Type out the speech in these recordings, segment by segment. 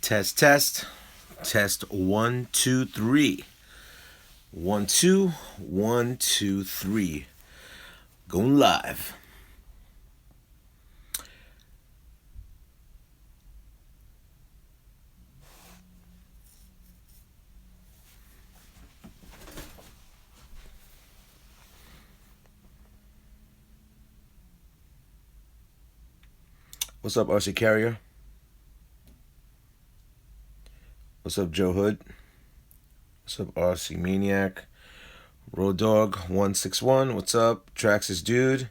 Test, test. Test 1, 2, 3. 1, 2, 1, 2, 3. Going live. What's up, RC Carrier? What's up, Joe Hood? What's up, RC Maniac? Road Dog 161. What's up, Traxxas Dude?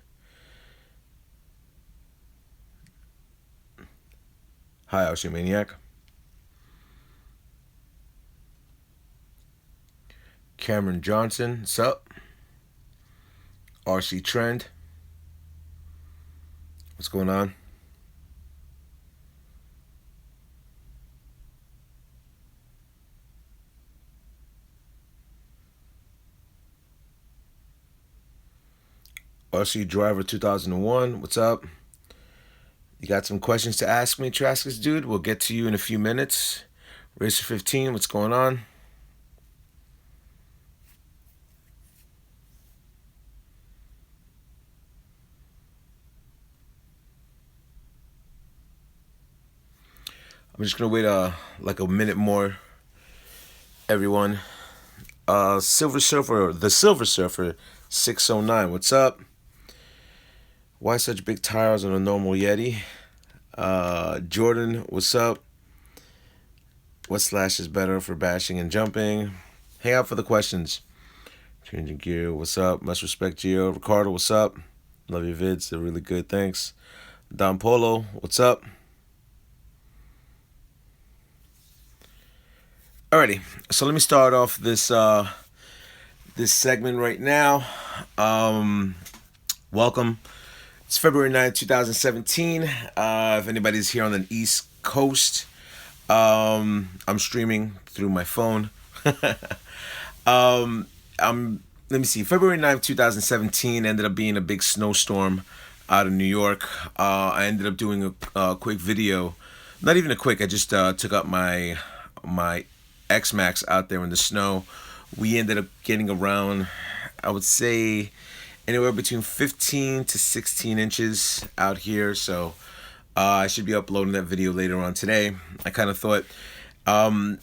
Hi, RC Maniac. Cameron Johnson. What's up? RC Trend. What's going on? RC Driver 2001, what's up? You got some questions to ask me, Traxxas Dude? We'll get to you in a few minutes. Racer 15, what's going on? I'm just gonna wait like a minute more, everyone. Silver Surfer, the Silver Surfer 609, what's up? Why such big tires on a normal Yeti? Jordan, what's up? What slash is better for bashing and jumping? Hang out for the questions. Changing gear, what's up? Much respect, Gio. Ricardo, what's up? Love your vids, they're really good, thanks. Don Polo, what's up? Alrighty, so let me start off this this segment right now. Welcome. It's February 9th, 2017. If anybody's here on the East Coast, I'm streaming through my phone. Let me see. February 9th, 2017 ended up being a big snowstorm out of New York. I ended up doing a quick video. Not even a quick. I just took up my X-Maxx out there in the snow. We ended up getting around, I would say, anywhere between 15 to 16 inches out here. So I should be uploading that video later on today. I kind of thought the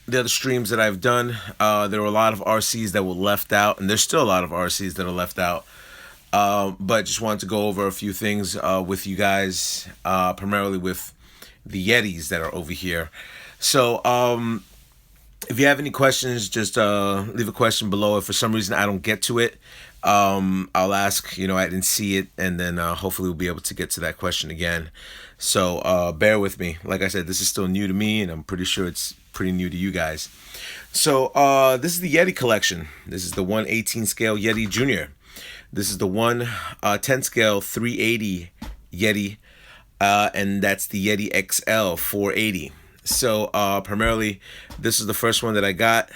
other streams that I've done, there were a lot of RCs that were left out, and there's still a lot of RCs that are left out. But just wanted to go over a few things with you guys, primarily with the Yetis that are over here. So if you have any questions, just leave a question below. If for some reason I don't get to it, I'll ask, I didn't see it, and then hopefully we'll be able to get to that question again. So bear with me. Like I said, this is still new to me, and I'm pretty sure it's pretty new to you guys. So this is the Yeti collection. This is the 1/18 scale Yeti Jr. This is the 1/10 scale 380 Yeti, and that's the Yeti XL 480. So primarily, this is the first one that I got.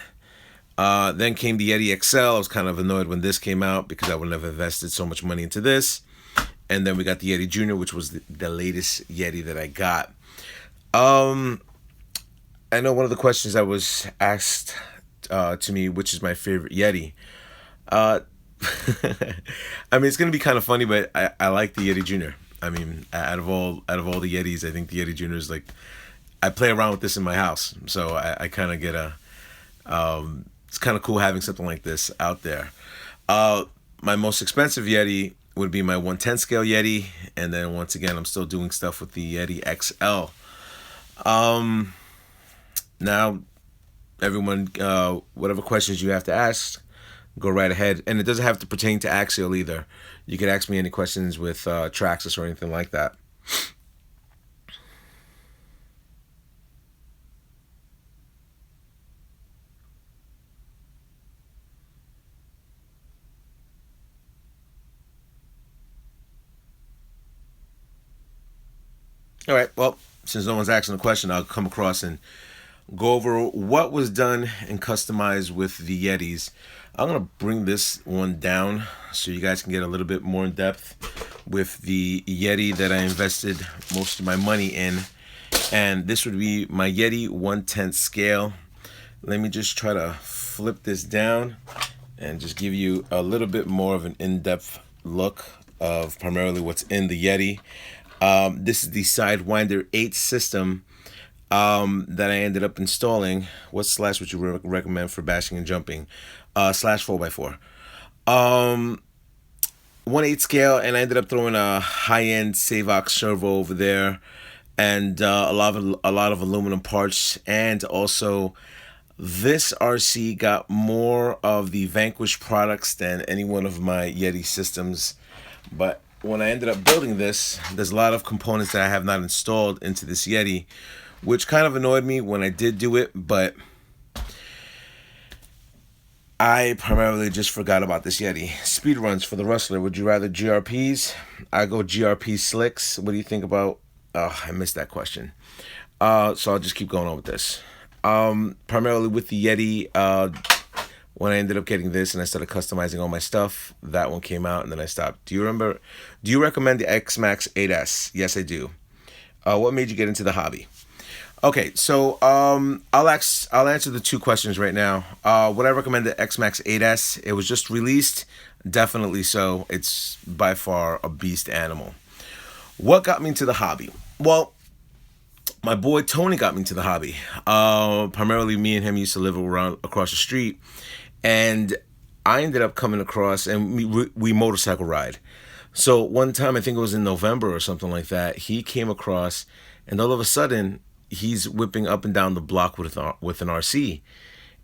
Then came the Yeti XL. I was kind of annoyed when this came out because I wouldn't have invested so much money into this. And then we got the Yeti Jr, which was the latest Yeti that I got. I know one of the questions that was asked to me, which is my favorite Yeti. I mean, it's gonna be kind of funny, but I like the Yeti Jr. I mean, out of all the Yetis, I think the Yeti Jr is like, I play around with this in my house, so I kind of get it's kind of cool having something like this out there. My most expensive Yeti would be my 1/10 scale Yeti, and then once again, I'm still doing stuff with the Yeti XL. Now, everyone, whatever questions you have to ask, go right ahead. And it doesn't have to pertain to Axial either. You could ask me any questions with Traxxas or anything like that. All right, well, since no one's asking a question, I'll come across and go over what was done and customized with the Yetis. I'm going to bring this one down so you guys can get a little bit more in depth with the Yeti that I invested most of my money in. and this would be my Yeti 1/10 scale. Let me just try to flip this down and just give you a little bit more of an in-depth look of primarily what's in the Yeti. This is the Sidewinder 8 system that I ended up installing. What slash would you recommend for bashing and jumping? Slash 4x4. 1/8 scale, and I ended up throwing a high-end Savox servo over there, and a lot of aluminum parts, and also this RC got more of the Vanquish products than any one of my Yeti systems. But when I ended up building this, there's a lot of components that I have not installed into this Yeti, which kind of annoyed me when I did do it, but I primarily just forgot about this Yeti. Speedruns for the Rustler. Would you rather GRPs? I go GRP slicks. What do you think about... Oh, I missed that question. So I'll just keep going on with this. Primarily with the Yeti, when I ended up getting this and I started customizing all my stuff, that one came out and then I stopped. Do you recommend the X-Maxx 8S? Yes, I do. What made you get into the hobby? Okay, so I'll answer the two questions right now. Would I recommend the X-Maxx 8S? It was just released. Definitely so. It's by far a beast animal. What got me into the hobby? Well, my boy Tony got me into the hobby. Primarily, me and him used to live around across the street, and I ended up coming across, and we motorcycle ride. So one time, I think it was in November or something like that, he came across, and all of a sudden, he's whipping up and down the block with an RC.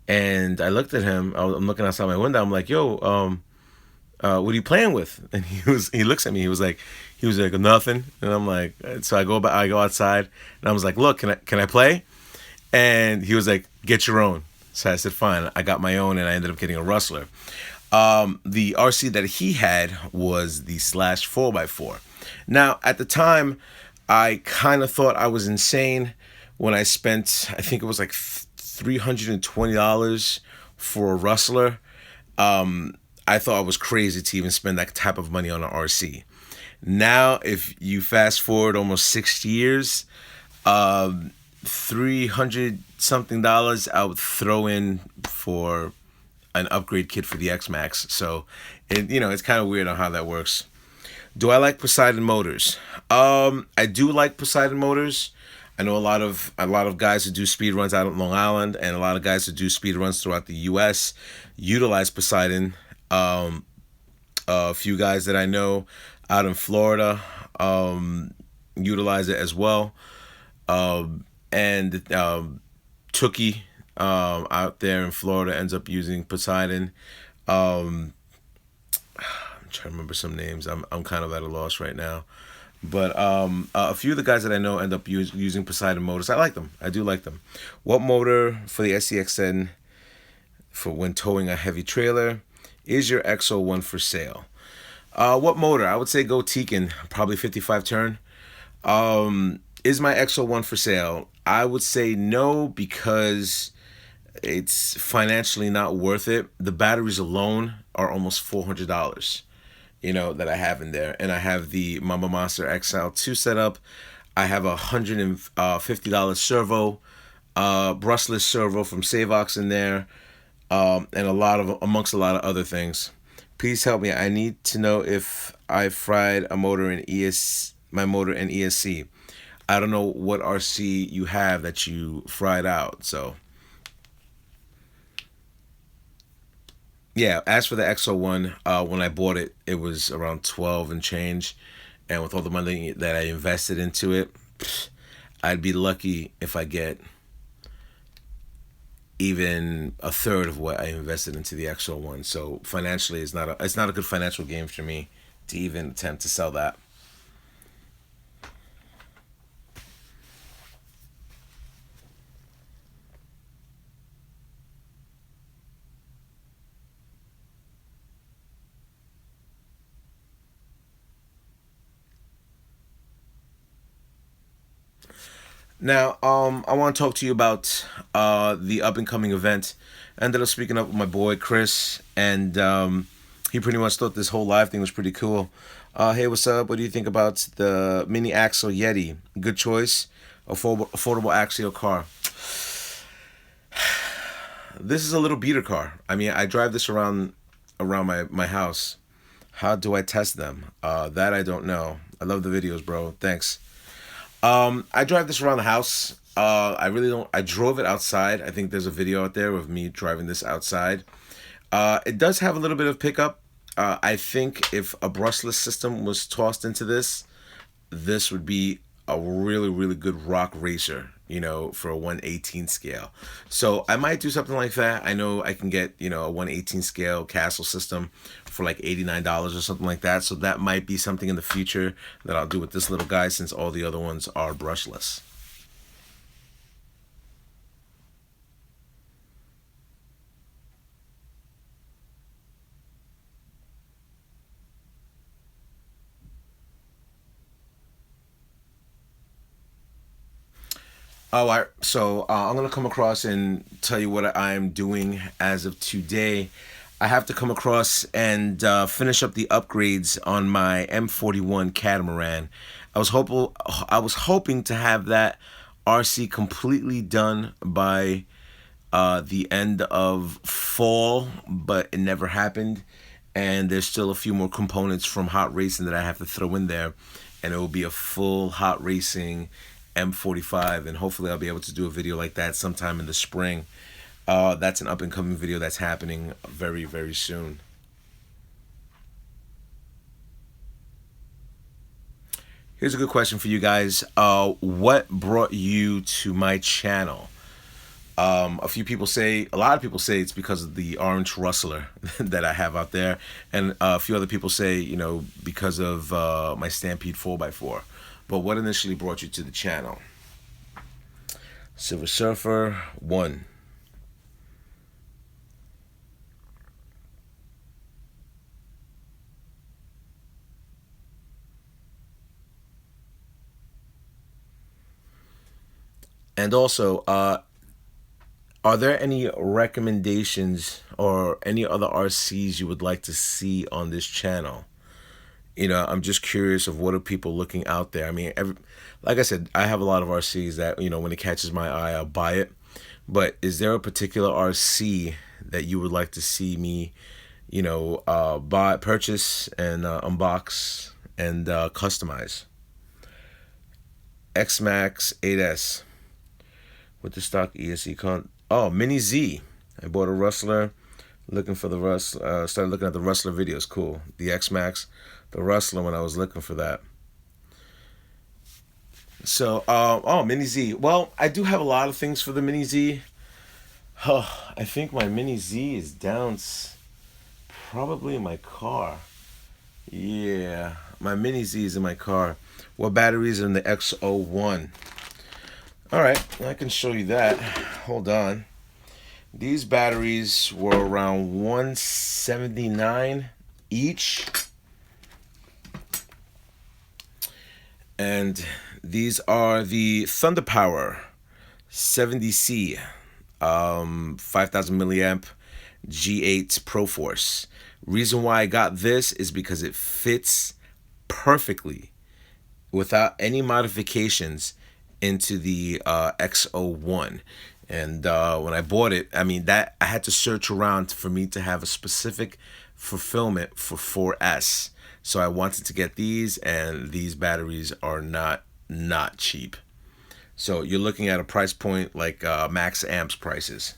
And I looked at him. I'm looking outside my window. I'm like, "Yo, what are you playing with?" And he looks at me. He was like, "Nothing." And I'm like, so I go outside, and I was like, "Look, can I play?" And he was like, "Get your own." So I said, "Fine." I got my own, and I ended up getting a Rustler. The RC that he had was the Slash 4x4. Now, at the time, I kind of thought I was insane when I spent, I think it was like $320 for a Rustler. I thought I was crazy to even spend that type of money on an RC. Now, if you fast forward almost 6 years, $300 something I would throw in for an upgrade kit for the X-Maxx. So, it's kind of weird on how that works. Do I like Poseidon motors? I do like Poseidon motors. I know a lot of guys who do speed runs out of Long Island, and a lot of guys who do speed runs throughout the U.S. utilize Poseidon. A few guys that I know out in Florida utilize it as well. And Tookie out there in Florida ends up using Poseidon. I'm trying to remember some names. I'm kind of at a loss right now. But a few of the guys that I know end up using Poseidon motors. I like them. I do like them. What motor for the SCXN for when towing a heavy trailer? Is your X-01 for sale? What motor? I would say go Tekin, probably 55 turn. Is my X-01 for sale? I would say no, because it's financially not worth it. The batteries alone are almost $400. That I have in there. And I have the Mamba Monster XL2 setup. I have a $150 servo, brushless servo from Savox in there, and amongst a lot of other things. Please help me. I need to know if I fried my motor in ESC. I don't know what RC you have that you fried out, so... Yeah, as for the X-01, when I bought it, it was around 12 and change. And with all the money that I invested into it, I'd be lucky if I get even a third of what I invested into the X-01. So financially, it's not a good financial game for me to even attempt to sell that. Now, I want to talk to you about the up-and-coming event. I ended up speaking up with my boy, Chris, and he pretty much thought this whole live thing was pretty cool. Hey, what's up? What do you think about the mini axle Yeti? Good choice. Affordable axial car. This is a little beater car. I mean, I drive this around my house. How do I test them? That I don't know. I love the videos, bro. Thanks. I drive this around the house. I really don't. I drove it outside. I think there's a video out there of me driving this outside. It does have a little bit of pickup. I think if a brushless system was tossed into this, this would be a really, really good rock racer, you know, for a 1/18 scale. So I might do something like that. I know I can get, you know, a 1/18 scale castle system for like $89 or something like that. So that might be something in the future that I'll do with this little guy, since all the other ones are brushless. I'm gonna come across and tell you what I'm doing as of today. I have to come across and finish up the upgrades on my M41 catamaran. I was hoping to have that RC completely done by the end of fall, but it never happened. And there's still a few more components from hot racing that I have to throw in there, and it will be a full hot racing M45, and hopefully I'll be able to do a video like that sometime in the spring. That's an up and coming video that's happening very, very soon. Here's a good question for you guys. What brought you to my channel? A lot of people say it's because of the orange rustler that I have out there, and a few other people say, you know, because of my Stampede 4x4. But what initially brought you to the channel? Silver Surfer 1. And also, are there any recommendations or any other RCs you would like to see on this channel? You know, I'm just curious of what are people looking out there. I mean, like I said, I have a lot of RCs that, you know, when it catches my eye, I'll buy it. But is there a particular RC that you would like to see me, you know, purchase and unbox and customize? X-Maxx 8S with the stock ESC Mini Z. I bought a Rustler, looking for the Rustler. Started looking at the Rustler videos. Cool. The X-Maxx, the Rustler when I was looking for that. So, Mini Z. Well, I do have a lot of things for the Mini Z. I think my Mini Z is down probably in my car. Yeah, my Mini Z is in my car. What batteries are in the X-01? All right, I can show you that. Hold on. These batteries were around 179 each. And these are the Thunder Power 70C 5000 milliamp G8 Pro Force. Reason why I got this is because it fits perfectly without any modifications into the X-01. And when I bought it, I mean, that I had to search around for me to have a specific fulfillment for 4S. So I wanted to get these, and these batteries are not cheap. So you're looking at a price point like max amps prices.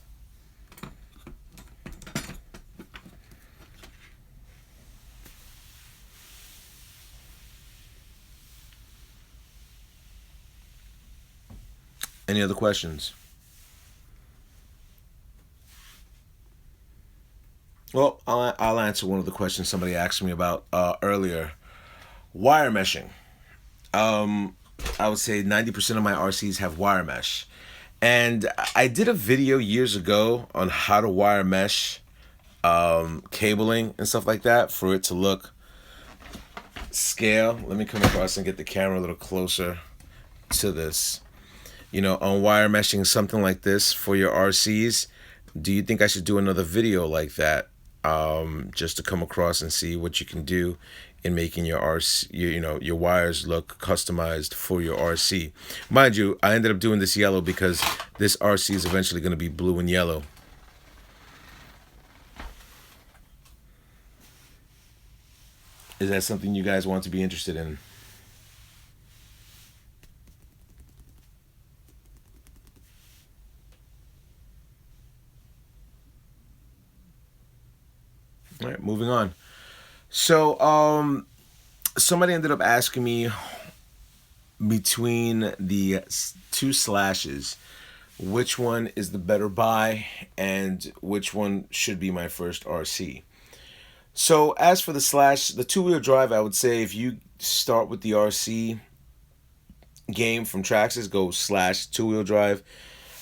Any other questions? Well, I'll answer one of the questions somebody asked me about earlier. Wire meshing. I would say 90% of my RCs have wire mesh. And I did a video years ago on how to wire mesh cabling and stuff like that for it to look scale. Let me come across and get the camera a little closer to this. You know, on wire meshing something like this for your RCs. Do you think I should do another video like that? Just to come across and see what you can do in making your RC, your wires look customized for your RC. Mind you, I ended up doing this yellow because this RC is eventually going to be blue and yellow. Is that something you guys want to be interested in? All right, moving on. So, somebody ended up asking me between the two slashes, which one is the better buy and which one should be my first RC. So, as for the slash, the two-wheel drive, I would say if you start with the RC game from Traxxas, go slash two-wheel drive.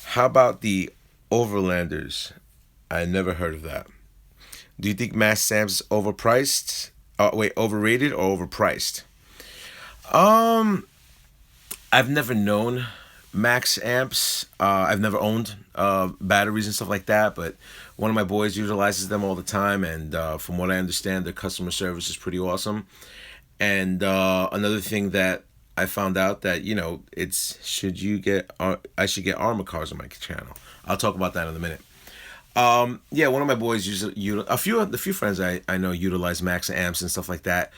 How about the Overlanders? I never heard of that. Do you think Mass Sam's overpriced? Wait, overrated or overpriced? Um, I've never known max amps. I've never owned batteries and stuff like that, but one of my boys utilizes them all the time, and from what I understand, their customer service is pretty awesome. And another thing that I found out that it's should you get I should get Arma cars on my channel. I'll talk about that in a minute. Yeah, one of my boys a few friends I know utilize max amps and stuff like that.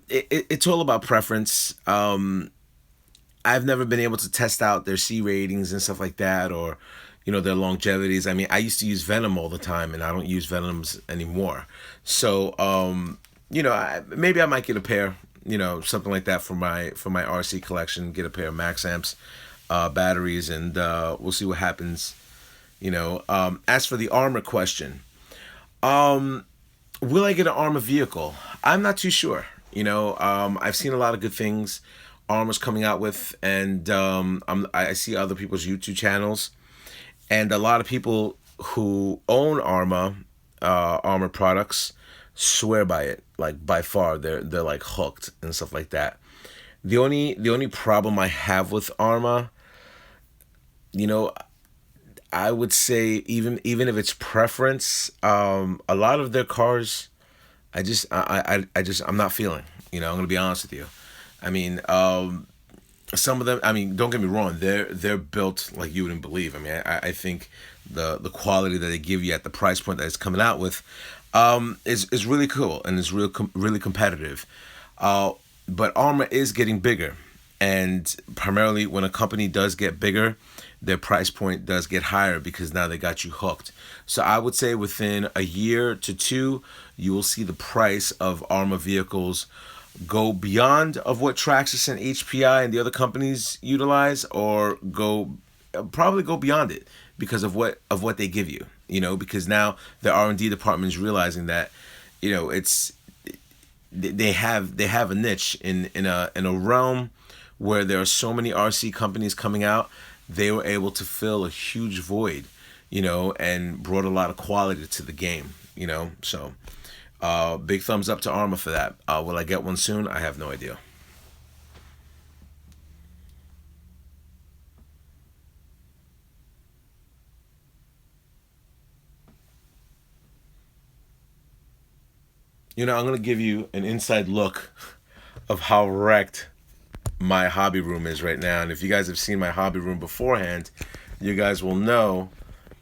It's all about preference. I've never been able to test out their C ratings and stuff like that, or their longevities. I mean, I used to use Venom all the time, and I don't use Venoms anymore. So, maybe I might get a pair, something like that for my RC collection. Get a pair of Max Amps, batteries, and we'll see what happens. As for the Armor question, will I get an Armor vehicle? I'm not too sure. I've seen a lot of good things Arma's coming out with, and I see other people's YouTube channels, and a lot of people who own Arma products swear by it. Like by far, they're like hooked and stuff like that. The only problem I have with Arma, you know, I would say even if it's preference, a lot of their cars, I'm not feeling. I'm gonna be honest with you. I mean, some of them. I mean, don't get me wrong. They're built like you wouldn't believe. I mean, I think the quality that they give you at the price point that it's coming out with, is really cool and is really competitive. But Arma is getting bigger, and primarily when a company does get bigger, their price point does get higher because now they got you hooked. So I would say within a year to two, you will see the price of Arma vehicles go beyond of what Traxxas and HPI and the other companies utilize, or probably go beyond it because of what they give you. Because now the R&D department is realizing that it's they have a niche in a realm where there are so many RC companies coming out. They were able to fill a huge void, and brought a lot of quality to the game. So big thumbs up to Arma for that. Will I get one soon? I have no idea. I'm gonna give you an inside look of how wrecked my hobby room is right now. And if you guys have seen my hobby room beforehand, you guys will know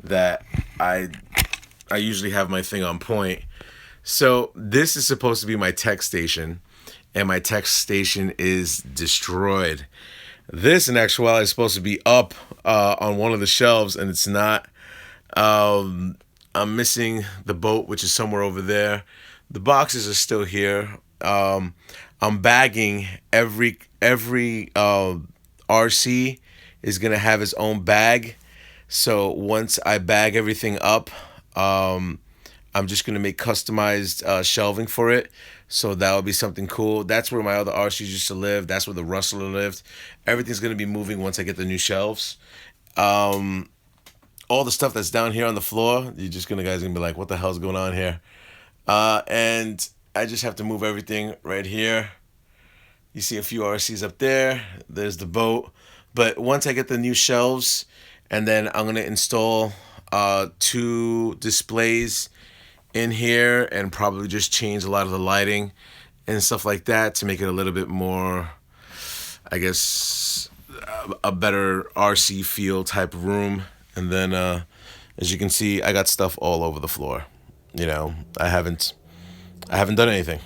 that I usually have my thing on point. So this is supposed to be my tech station, and my tech station is destroyed. This, in actuality, is supposed to be up on one of the shelves, and it's not. I'm missing the boat, which is somewhere over there. The boxes are still here. I'm bagging every RC is gonna have his own bag. So once I bag everything up, I'm just gonna make customized shelving for it. So that would be something cool. That's where my other RCs used to live. That's where the Rustler lived. Everything's gonna be moving once I get the new shelves. All the stuff that's down here on the floor, you're just gonna guys gonna be like, what the hell's going on here? And I just have to move everything right here. You see a few RCs up there. There's the boat. But once I get the new shelves, and then I'm gonna install two displays in here, and probably just change a lot of the lighting and stuff like that to make it a little bit more, I guess, a better RC feel type of room. And then, as you can see, I got stuff all over the floor. You know, I haven't done anything,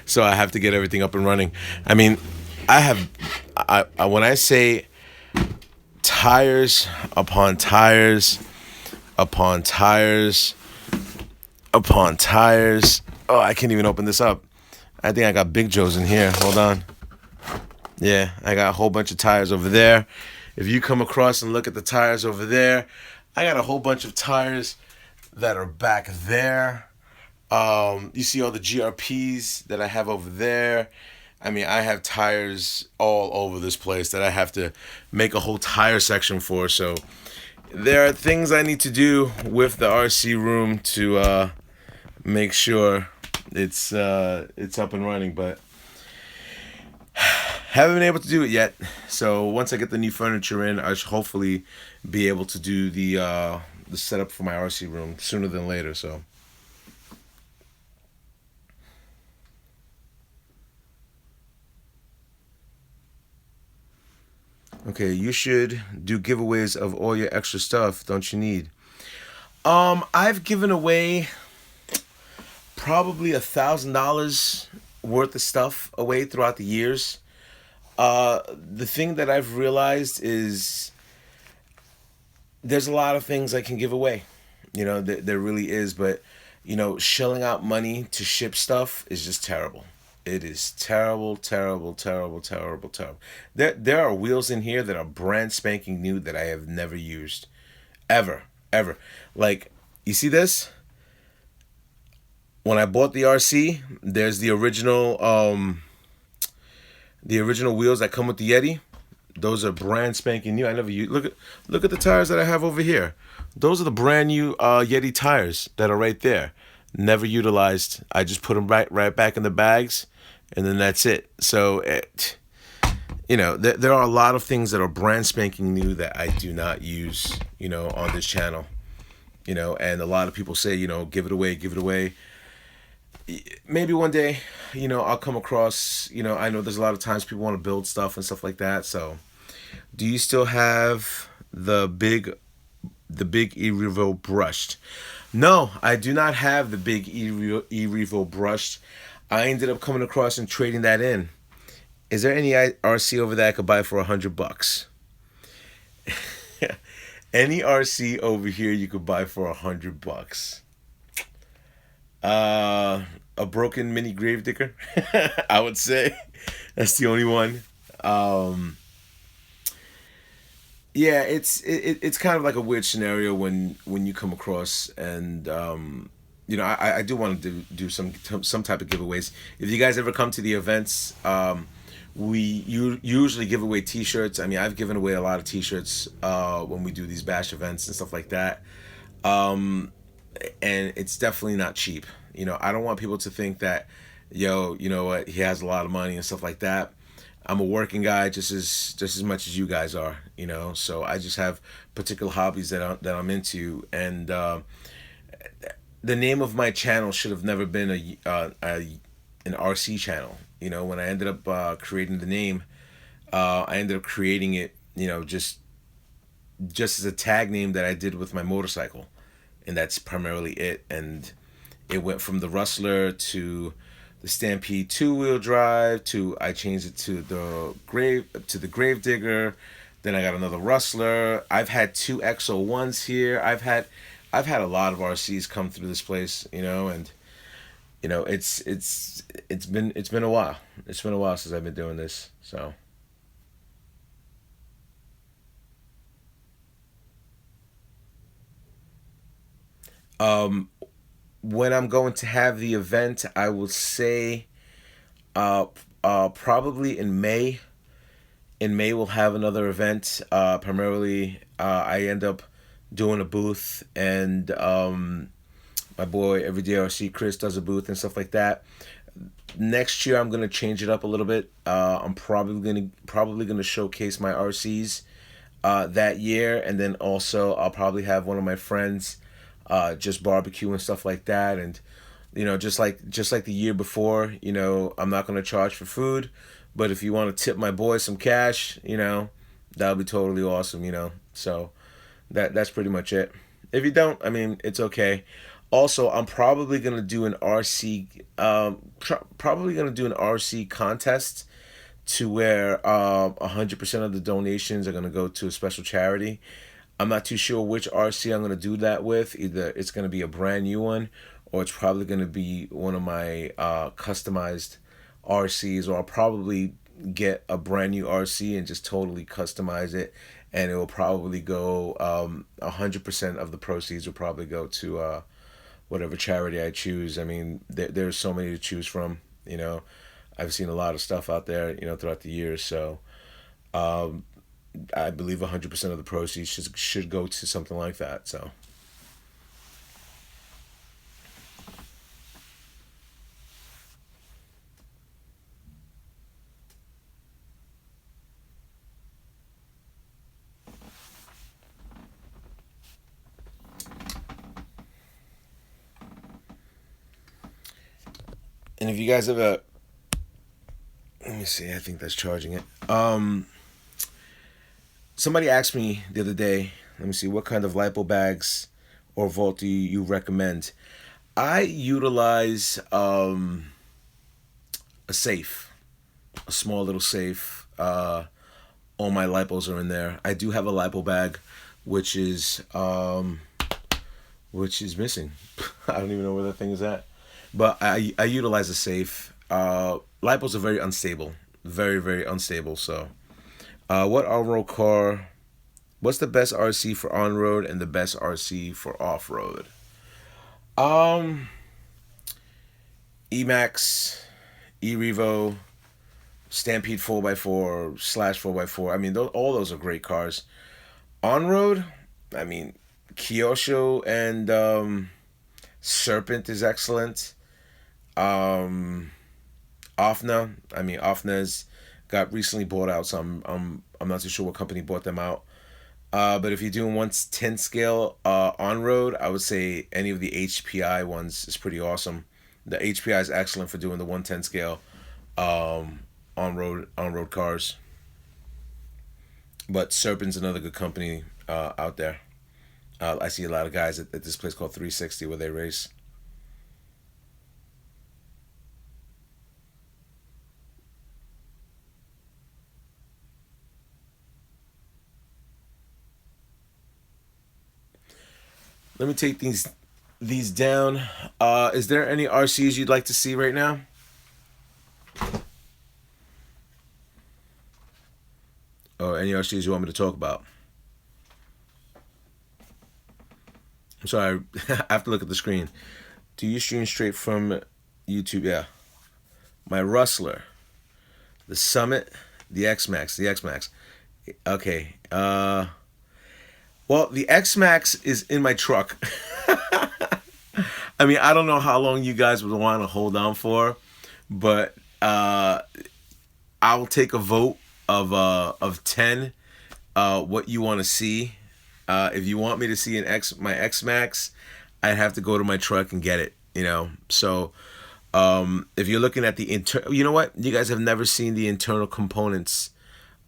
so I have to get everything up and running. I mean, I have, I when I say tires upon tires upon tires upon tires. Oh, I can't even open this up. I think I got Big Joe's in here. Hold on. Yeah, I got a whole bunch of tires over there. If you come across and look at the tires over there, I got a whole bunch of tires that are back there. You see all the GRPs that I have over there. I mean, I have tires all over this place that I have to make a whole tire section for. So there are things I need to do with the RC room to make sure it's up and running, but haven't been able to do it yet. So once I get the new furniture in, I should hopefully be able to do the setup for my RC room sooner than later. So. Okay, you should do giveaways of all your extra stuff, don't you need? I've given away probably $1,000 worth of stuff away throughout the years. The thing that I've realized is there's a lot of things I can give away. You know, there really is, but you know, shelling out money to ship stuff is just terrible. It is terrible, terrible, terrible, terrible, terrible. There are wheels in here that are brand spanking new that I have never used, ever, ever. Like, you see this? When I bought the RC, there's the original wheels that come with the Yeti. Those are brand spanking new. I never use. Look at the tires that I have over here. Those are the brand new Yeti tires that are right there. Never utilized. I just put them right back in the bags, and then that's it. So you know, there are a lot of things that are brand spanking new that I do not use, you know, on this channel. You know, and a lot of people say, you know, give it away, give it away. Maybe one day, you know, I'll come across, you know, I know there's a lot of times people want to build stuff and stuff like that. So, do you still have the big E-Revo brushed? No, I do not have the big E-Revo brushed. I ended up coming across and trading that in. Is there any RC over there I could buy for $100? Any RC over here you could buy for $100? A broken mini gravedigger, I would say. That's the only one. Yeah, it's kind of like a weird scenario when you come across and you know, I do want to do some type of giveaways. If you guys ever come to the events, you usually give away T-shirts. I mean, I've given away a lot of T-shirts when we do these bash events and stuff like that. And it's definitely not cheap. You know, I don't want people to think that, yo, you know what, he has a lot of money and stuff like that. I'm a working guy just as much as you guys are, you know. So I just have particular hobbies that I'm into, and the name of my channel should have never been an RC channel. You know, when I ended up creating the name, I ended up creating it, you know, just as a tag name that I did with my motorcycle, and that's primarily it. And it went from the Rustler to the Stampede 2-wheel drive to I changed it to the Gravedigger. Then I got another Rustler. I've had two XO1s here. I've had a lot of RCs come through this place, you know, and you know, it's been a while. It's been a while since I've been doing this. So when I'm going to have the event, I will say probably in May. In May, we'll have another event. Primarily, I end up doing a booth, and my boy Everyday RC Chris does a booth and stuff like that. Next year, I'm gonna change it up a little bit. I'm probably gonna showcase my RCs that year, and then also I'll probably have one of my friends just barbecue and stuff like that, and just like the year before, I'm not gonna charge for food, but if you want to tip my boy some cash, that would be totally awesome. So that's pretty much it. If you don't, I mean, it's okay. Also, I'm probably gonna do an RC, probably gonna do an RC contest to where 100% of the donations are gonna go to a special charity. I'm not too sure which RC I'm gonna do that with. Either it's gonna be a brand new one, or it's probably gonna be one of my customized RCs, or I'll probably get a brand new RC and just totally customize it, and it will probably go 100% of the proceeds will probably go to whatever charity I choose. I mean, there's so many to choose from. I've seen a lot of stuff out there, throughout the years. So I believe 100% of the proceeds should go to something like that. So. And if you guys ever, let me see, I think that's charging it. Somebody asked me the other day, let me see, what kind of lipo bags or vault do you recommend? I utilize a safe, a small little safe. All my lipos are in there. I do have a lipo bag, which is missing. I don't even know where that thing is at. But I utilize a safe. Lipos are very unstable, very very unstable. So, what on-road car? What's the best RC for on-road and the best RC for off-road? Um, Emax, E-Revo, Stampede 4x4 slash 4x4. I mean, all those are great cars. On-road, I mean, Kyosho and Serpent is excellent. Um, Offna, I mean, Offna's got recently bought out, so I'm not too sure what company bought them out. But if you're doing 1/10 scale on road, I would say any of the HPI ones is pretty awesome. The HPI is excellent for doing the 1/10 scale on road cars. But Serpent's another good company out there. I see a lot of guys at this place called 360 where they race. Let me take these down. Is there any RCs you'd like to see right now? Or any RCs you want me to talk about? I'm sorry, I have to look at the screen. Do you stream straight from YouTube? Yeah. My Rustler, the Summit, the X-Maxx. Okay. Well, the X-Maxx is in my truck. I mean, I don't know how long you guys would want to hold on for, but I'll take a vote of 10. What you want to see? If you want me to see my X-Maxx, I'd have to go to my truck and get it. So if you're looking at you know what? You guys have never seen the internal components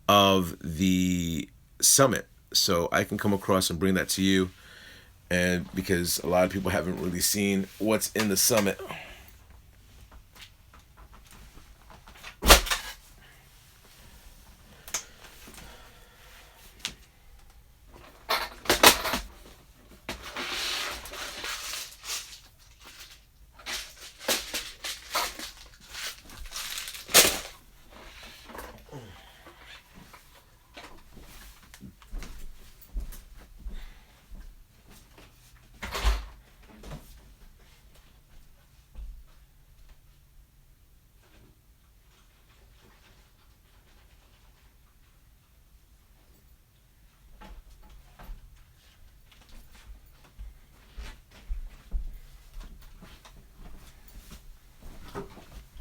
of the Summit, so I can come across and bring that to you. And because a lot of people haven't really seen what's in the Summit.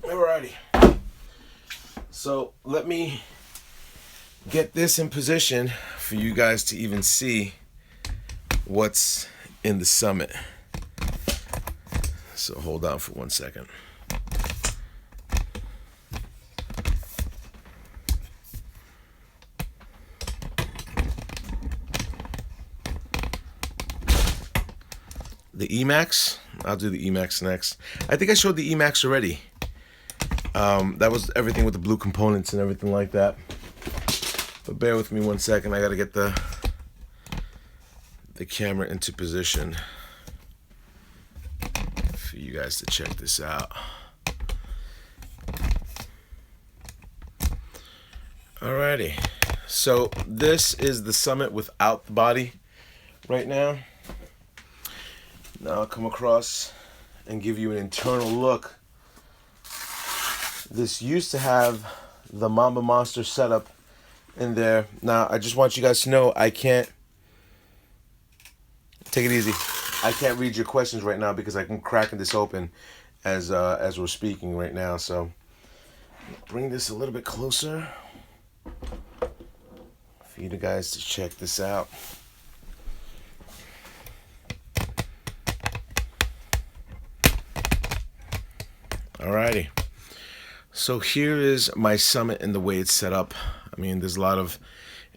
Alrighty. So let me get this in position for you guys to even see what's in the Summit. So hold on for 1 second. The E-Maxx, I'll do the E-Maxx next. I think I showed the E-Maxx already. That was everything with the blue components and everything like that. But bear with me 1 second. I gotta get the camera into position for you guys to check this out. Alrighty. So this is the Summit without the body right now. Now I'll come across and give you an internal look. This used to have the Mamba Monster setup in there. Now I just want you guys to know I can't, take it easy, I can't read your questions right now because I'm cracking this open as we're speaking right now. So bring this a little bit closer for you guys to check this out. Alrighty, so here is my Summit and the way it's set up. I mean, there's a lot of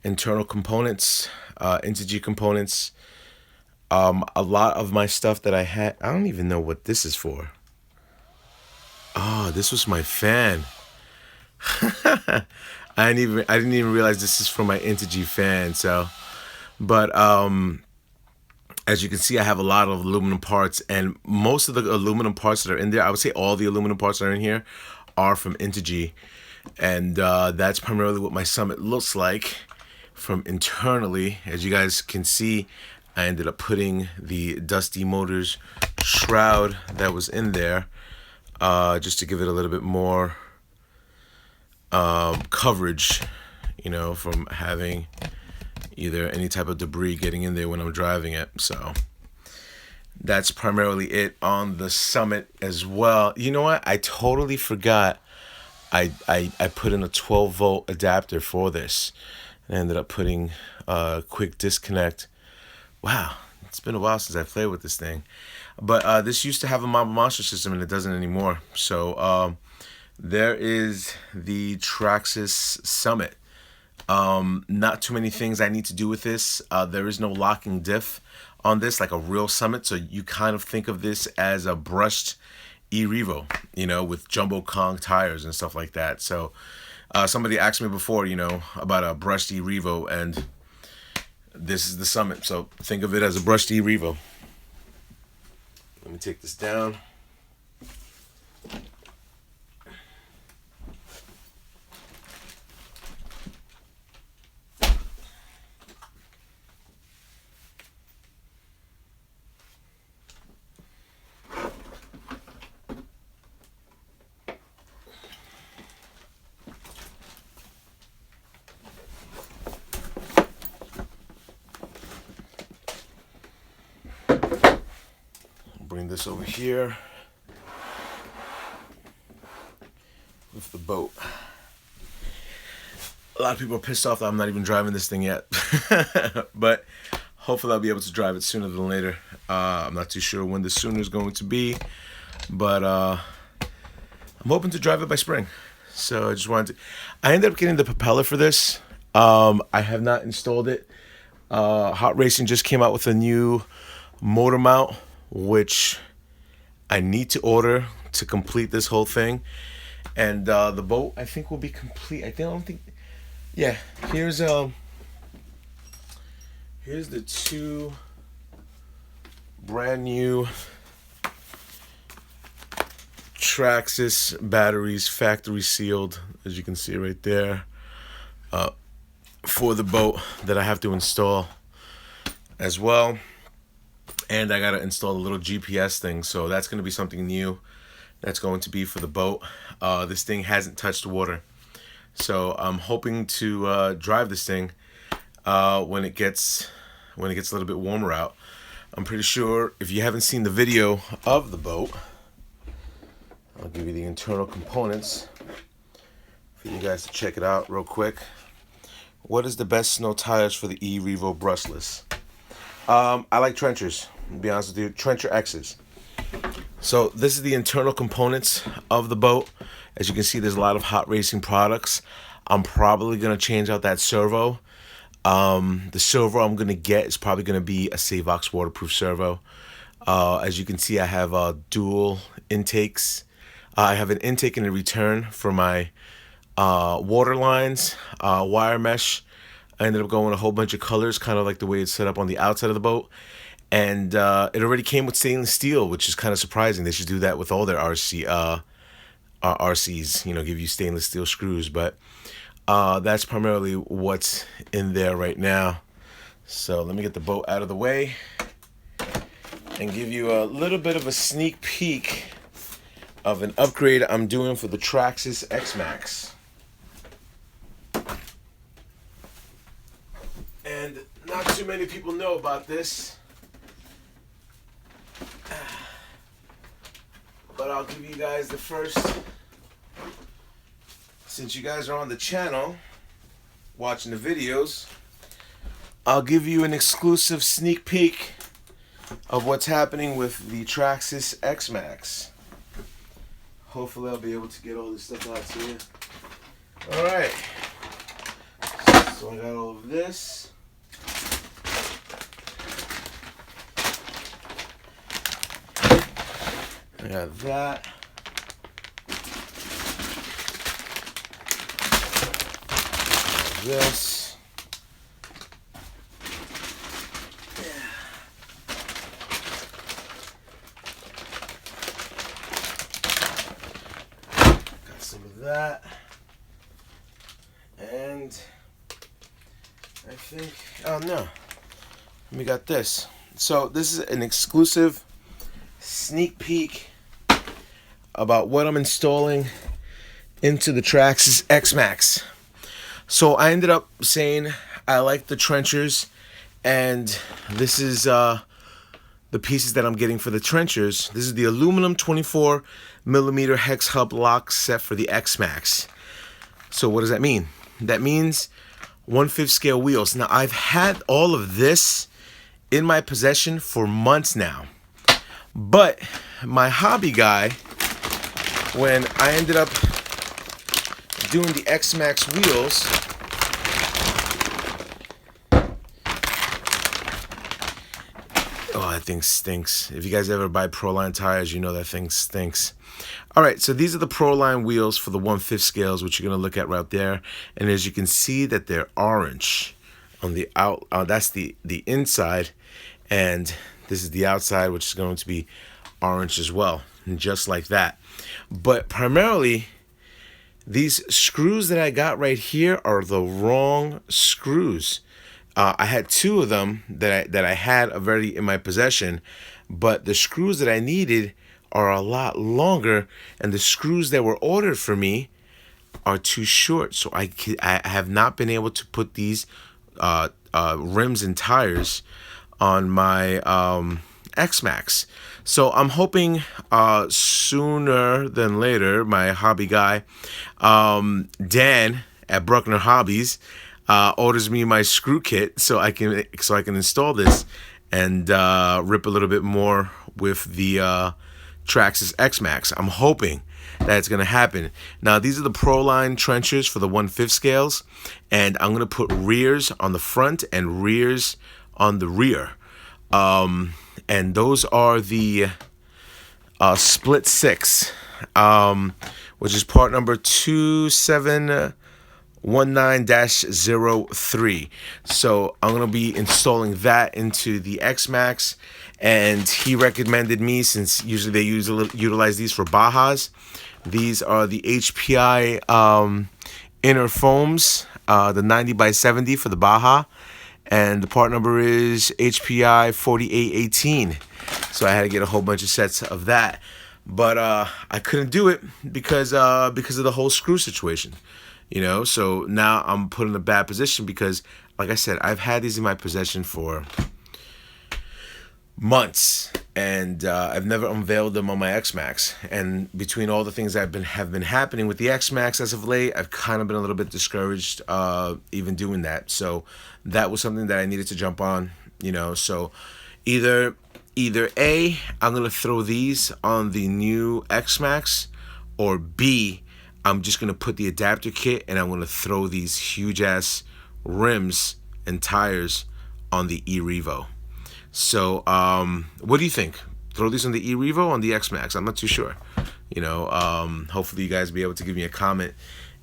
internal components, integer components. A lot of my stuff that I had, I don't even know what this is for. Oh, this was my fan. I didn't even realize this is for my integer fan. So, but as you can see, I have a lot of aluminum parts, and most of the aluminum parts that are in there, I would say all the aluminum parts that are in here are from Integy, and that's primarily what my Summit looks like from internally. As you guys can see, I ended up putting the Dusty Motors shroud that was in there just to give it a little bit more coverage, you know, from having either any type of debris getting in there when I'm driving it. So that's primarily it on the Summit as well. You know what? I totally forgot. I put in a 12-volt adapter for this. I ended up putting a quick disconnect. Wow, it's been a while since I played with this thing. But this used to have a Mamba Monster system, and it doesn't anymore. So there is the Traxxas Summit. Not too many things I need to do with this. There is no locking diff on this like a real Summit, so you kind of think of this as a brushed e-Revo, you know, with jumbo Kong tires and stuff like that. So somebody asked me before, you know, about a brushed e-Revo, and this is the Summit, so think of it as a brushed e-Revo. Let me take this down. Bring this over here with the boat. A lot of people are pissed off that I'm not even driving this thing yet, but hopefully I'll be able to drive it sooner than later. I'm not too sure when the sooner is going to be, but I'm hoping to drive it by spring. So I just wanted to, I ended up getting the propeller for this. I have not installed it. Hot Racing just came out with a new motor mount, which I need to order to complete this whole thing. And the boat, I think, will be complete. I don't think, yeah, here's the two brand new Traxxas batteries, factory sealed, as you can see right there, for the boat that I have to install as well. And I gotta install a little GPS thing, so that's gonna be something new. That's going to be for the boat. This thing hasn't touched water, so I'm hoping to drive this thing when it gets a little bit warmer out. I'm pretty sure if you haven't seen the video of the boat, I'll give you the internal components for you guys to check it out real quick. What is the best snow tires for the e-Revo brushless? I like trenchers, to be honest with you. Trencher X's. So this is the internal components of the boat. As you can see, there's a lot of hot racing products. I'm probably going to change out that servo. The servo I'm going to get is probably going to be a Savox waterproof servo. As you can see, I have dual intakes. I have an intake and a return for my water lines, wire mesh. I ended up going a whole bunch of colors, kind of like the way it's set up on the outside of the boat. And it already came with stainless steel, which is kind of surprising. They should do that with all their RCs, you know, give you stainless steel screws. But that's primarily what's in there right now. So let me get the boat out of the way and give you a little bit of a sneak peek of an upgrade I'm doing for the Traxxas X-Maxx. And not too many people know about this, but I'll give you guys the first, since you guys are on the channel watching the videos, I'll give you an exclusive sneak peek of what's happening with the Traxxas X-Maxx. Hopefully I'll be able to get all this stuff out to you. Alright, so I got all of this. I got that. This. Got some of that. And I think, oh no, we got this. So this is an exclusive sneak peek about what I'm installing into the Traxxas X-Maxx. So I ended up saying I like the trenchers, and this is the pieces that I'm getting for the trenchers. This is the aluminum 24mm hex hub lock set for the X-Maxx. So what does that mean? That means 1/5 scale wheels. Now I've had all of this in my possession for months now. But my hobby guy, when I ended up doing the X-Maxx wheels, oh, that thing stinks. If you guys ever buy Proline tires, you know that thing stinks. Alright, so these are the Proline wheels for the 1/5 scales, which you're going to look at right there. And as you can see that they're orange on the out, that's the inside, and this is the outside, which is going to be orange as well, and just like that. But primarily, these screws that I got right here are the wrong screws. I had two of them that I had already in my possession, but the screws that I needed are a lot longer, and the screws that were ordered for me are too short. So I have not been able to put these rims and tires on my X-Maxx. So I'm hoping sooner than later, my hobby guy, Dan at Bruckner Hobbies, orders me my screw kit so I can install this and rip a little bit more with the Traxxas X-Maxx. I'm hoping that's going to happen. Now, these are the Proline trenchers for the 1/5 scales, and I'm going to put rears on the front and rears on the rear. And those are the split 6, which is part number 2719-03. So I'm going to be installing that into the X-Maxx, and he recommended me, since usually they utilize these for Bajas. These are the HPI inner foams, the 90x70 for the Baja, and the part number is HPI 4818. So I had to get a whole bunch of sets of that, but I couldn't do it because of the whole screw situation, you know. So now I'm put in a bad position because, like I said, I've had these in my possession for months, and I've never unveiled them on my X-Maxx. And between all the things that have been happening with the X-Maxx as of late, I've kind of been a little bit discouraged even doing that. So that was something that I needed to jump on, you know. So either either A, I'm gonna throw these on the new X-Maxx, or B, I'm just gonna put the adapter kit and I'm gonna throw these huge ass rims and tires on the E-Revo. So what do you think? Throw these on the E-Revo, on the X-Maxx? I'm not too sure. You know, hopefully you guys be able to give me a comment,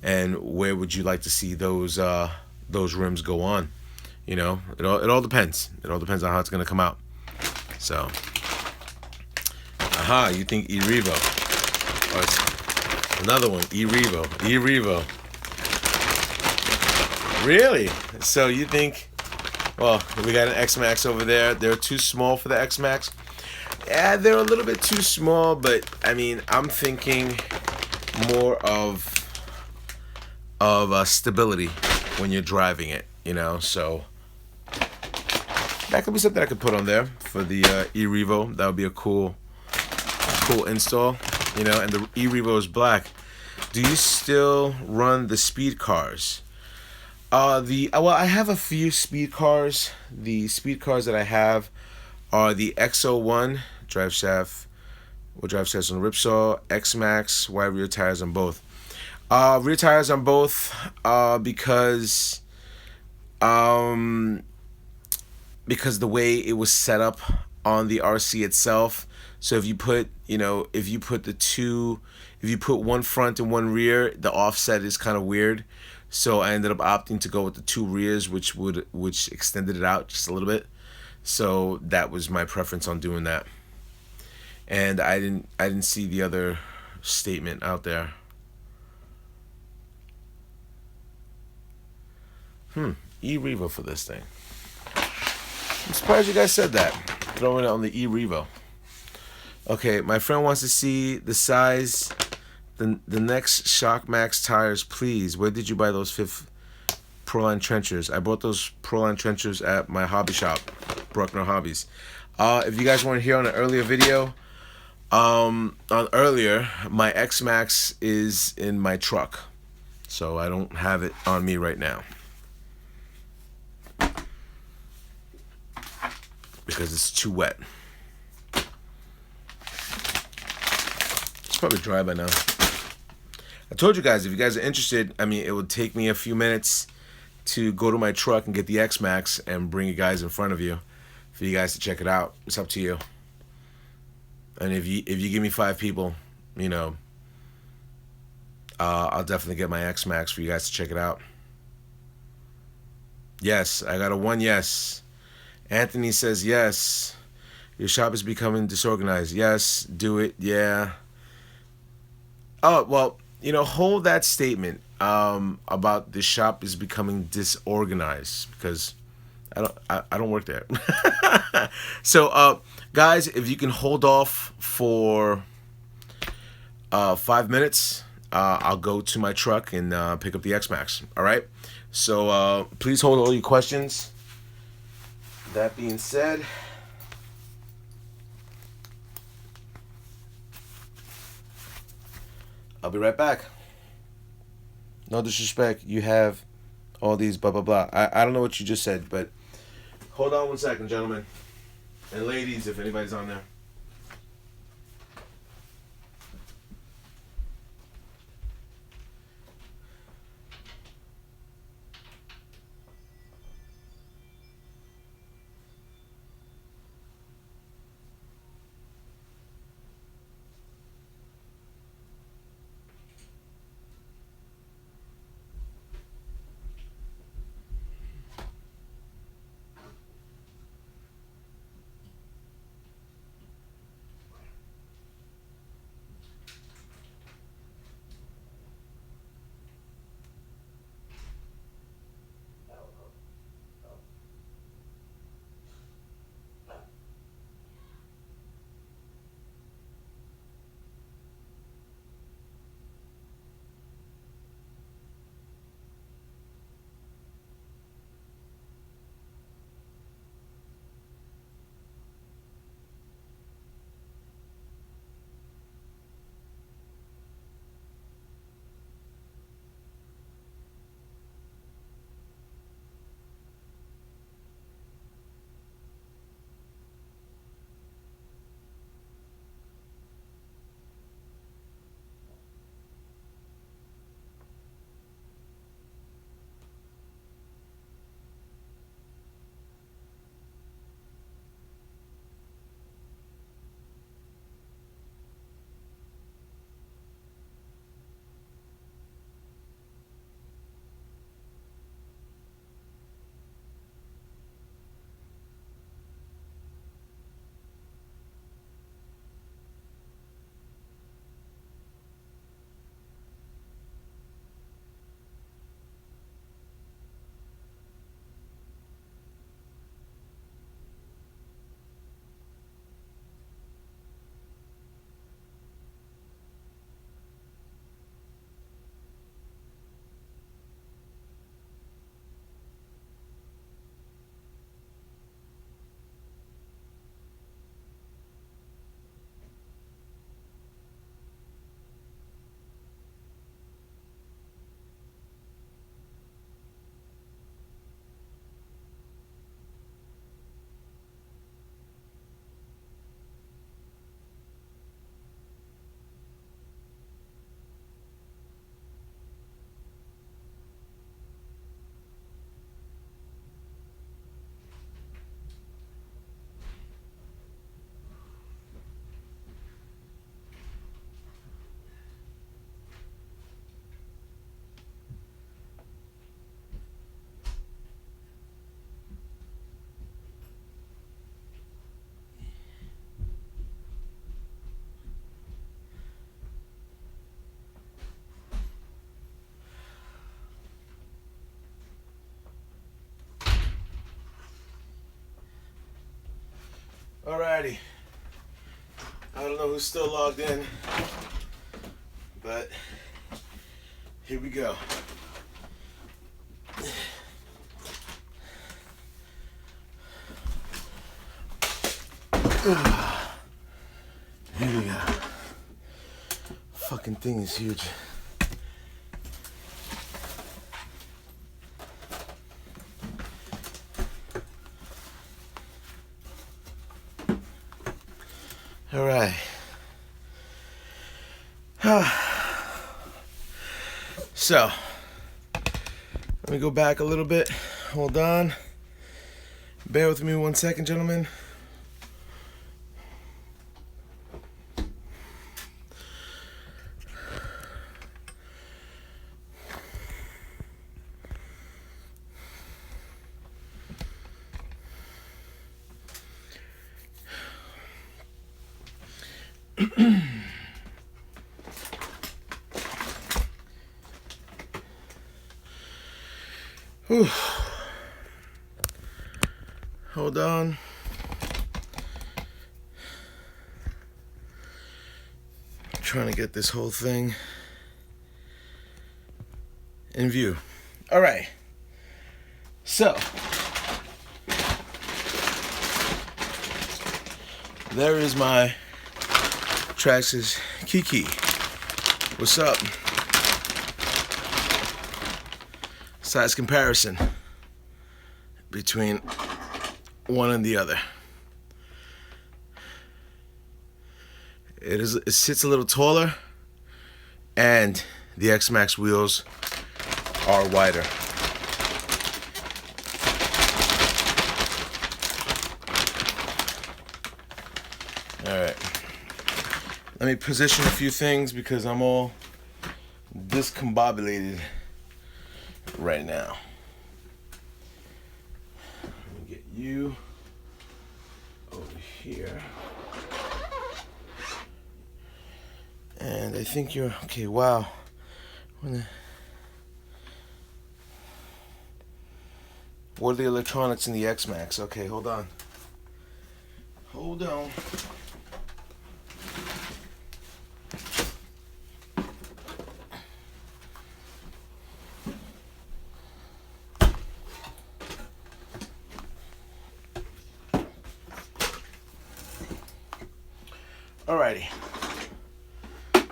and where would you like to see those rims go on? You know, it all depends. It all depends on how it's gonna come out. So, you think E-Revo? Oh, it's another one, E-Revo. E-Revo. Really? So you think? Well, we got an X-Maxx over there. They're too small for the X-Maxx. Yeah, they're a little bit too small, but I mean, I'm thinking more of stability when you're driving it. You know, so that could be something I could put on there for the E-Revo. That would be a cool install. You know, and the E-Revo is black. Do you still run the speed cars? Well, I have a few speed cars. The speed cars that I have are the X01 drive shaft with drive shafts on the ripsaw, X-Maxx wide rear tires on both. Rear tires on both because the way it was set up on the RC itself. So if you put one front and one rear, the offset is kind of weird. So I ended up opting to go with the two rears, which extended it out just a little bit. So that was my preference on doing that. And I didn't see the other statement out there. E-Revo for this thing. I'm surprised you guys said that. Throwing it on the E-Revo. Okay, my friend wants to see the size, the next Shock Max tires, please. Where did you buy those fifth Proline trenchers? I bought those Proline trenchers at my hobby shop, Bruckner Hobbies. If you guys weren't here on an earlier video, my X-Maxx is in my truck, so I don't have it on me right now because it's too wet. It's probably dry by now. I told you guys, if you guys are interested, I mean, it would take me a few minutes to go to my truck and get the X-Maxx and bring you guys in front of you for you guys to check it out. It's up to you. And if you give me 5 people, you know, I'll definitely get my X-Maxx for you guys to check it out. Yes, I got a 1 yes. Anthony says yes. Your shop is becoming disorganized. Yes, do it. Yeah. Oh, well, you know, hold that statement about the shop is becoming disorganized, because I don't work there. So, guys, if you can hold off for 5 minutes, I'll go to my truck and pick up the X-Maxx. All right. So please hold all your questions. That being said, I'll be right back. No disrespect, you have all these blah blah blah. I don't know what you just said, but hold on 1 second, gentlemen and ladies, if anybody's on there. Alrighty. I don't know who's still logged in, but here we go. Here we go. Fucking thing is huge. All right. So, let me go back a little bit. Hold on. Bear with me 1 second, gentlemen. Whew. Hold on. I'm trying to get this whole thing in view. All right. So, there is my Traxxas Kiki. What's up? Size comparison between one and the other. It sits a little taller, and the X-Maxx wheels are wider. All right. Let me position a few things because I'm all discombobulated right now. Let me get you over here. And I think you're okay. Wow. What are the electronics in the X-Maxx? Okay, hold on. Hold on. Alrighty,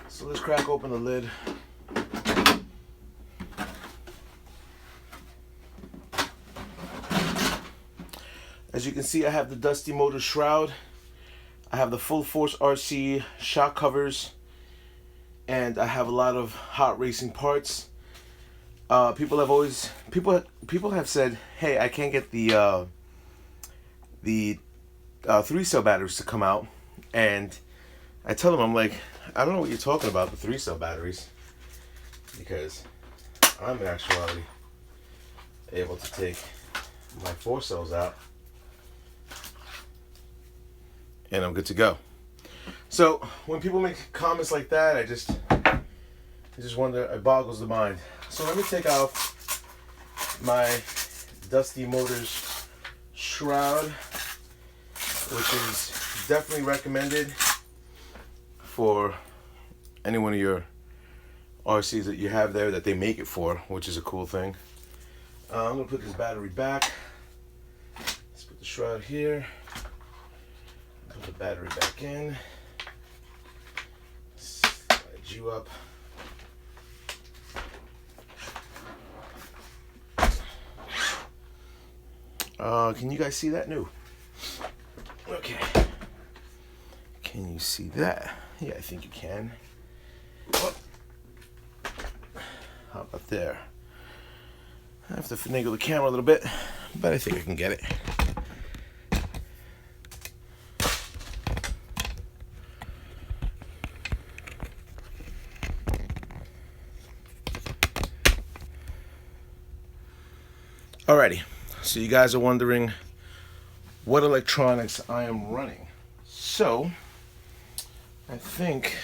so let's crack open the lid. As you can see, I have the Dusty Motors shroud. I have the Full Force RC shock covers, and I have a lot of hot racing parts. People have said, "Hey, I can't get the 3-cell batteries to come out," and I tell them, I'm like, I don't know what you're talking about, the 3-cell batteries, because I'm actually able to take my 4 cells out and I'm good to go. So when people make comments like that, I just wonder, it boggles the mind. So let me take out my Dusty Motors shroud, which is definitely recommended for any one of your RCs that you have there that they make it for, which is a cool thing. I'm gonna put this battery back. Let's put the shroud here. Put the battery back in. Slide you up. Can you guys see that? No. Okay. Can you see that? Yeah, I think you can. Oh. How about there? I have to finagle the camera a little bit, but I think I can get it. Alrighty, so you guys are wondering what electronics I am running. So, I think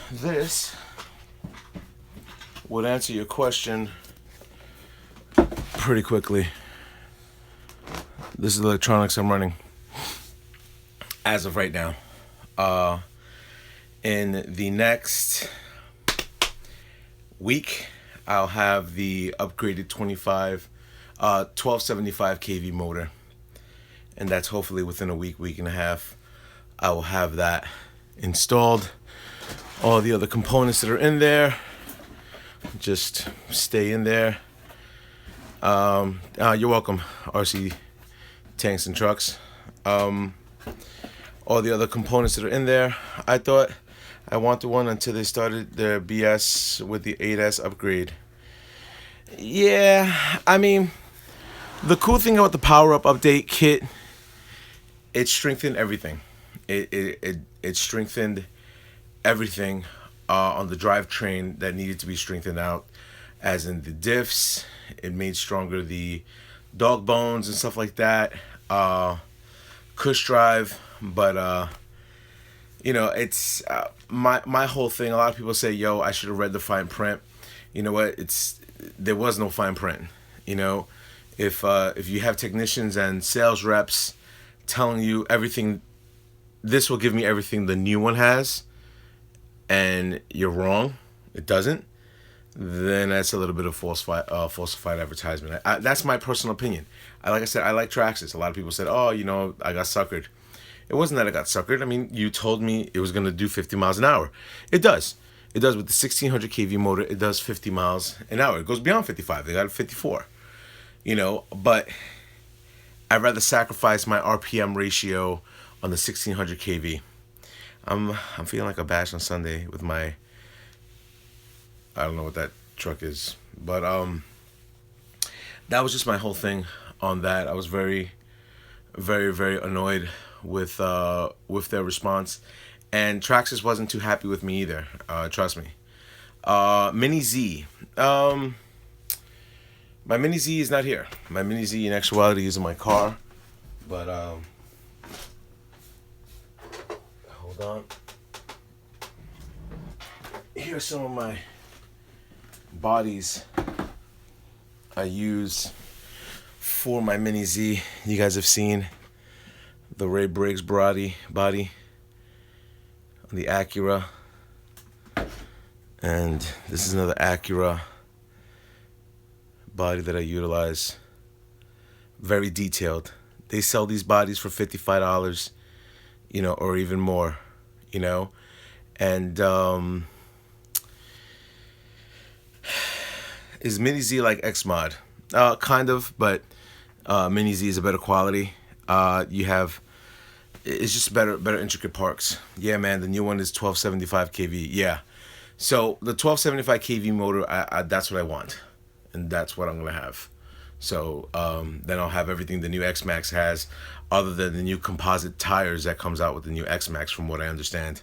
this would answer your question pretty quickly. This is the electronics I'm running as of right now. In the next week, I'll have the upgraded 1275 kV motor, and that's hopefully within a week and a half. I will have that installed. All the other components that are in there just stay in there. You're welcome, RC Tanks and Trucks. All the other components that are in there, I thought I wanted one until they started their BS with the 8S upgrade. Yeah, I mean, the cool thing about the Power Up Update kit, it strengthened everything. It strengthened everything on the drivetrain that needed to be strengthened out, as in the diffs. It made stronger the dog bones and stuff like that. Cush drive, but it's my whole thing. A lot of people say, "Yo, I should have read the fine print." You know what? There was no fine print. You know, if you have technicians and sales reps telling you everything, this will give me everything the new one has, and you're wrong, it doesn't, then that's a little bit of falsified advertisement. That's my personal opinion. Like I said, I like Traxxas. A lot of people said, "Oh, I got suckered." It wasn't that I got suckered. I mean, you told me it was going to do 50 miles an hour. It does. It does with the 1600 kV motor. It does 50 miles an hour. It goes beyond 55. They got 54. But I'd rather sacrifice my RPM ratio on the 1600 kV. I'm feeling like a bash on Sunday with my, I don't know what that truck is, but that was just my whole thing on that. I was very, very, very annoyed with their response, and Traxxas wasn't too happy with me either. Trust me. Mini Z. My Mini Z is not here. My Mini Z in actuality is in my car, but hold on. Here's some of my bodies I use for my Mini Z. You guys have seen the Ray Briggs body on the Acura, and this is another Acura body that I utilize. Very detailed. They sell these bodies for $55, or even more, and is Mini Z like X Mod? Kind of, but Mini Z is a better quality. It's just better intricate parts. Yeah, man, the new one is 1275 kV. Yeah, so the 1275 kV motor, I that's what I want, and that's what I'm gonna have. So then I'll have everything the new X-Maxx has, other than the new composite tires that comes out with the new X-Maxx, from what I understand.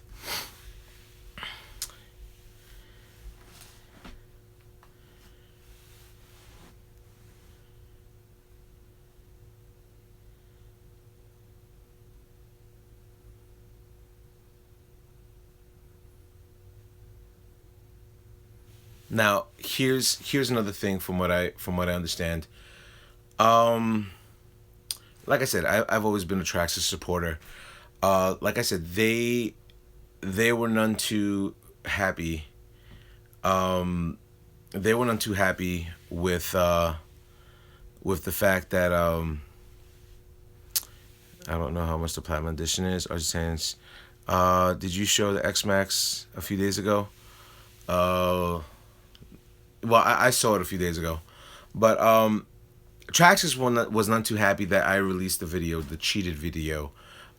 Now, here's another thing from what I understand. Like I said, I've always been a Traxxas supporter. Like I said, they were none too happy. They were none too happy with the fact that I don't know how much the Platinum Edition is. Argentines. Did you show the X-Maxx a few days ago? Well, I saw it a few days ago, but Traxxas was not too happy that I released the video, the cheated video,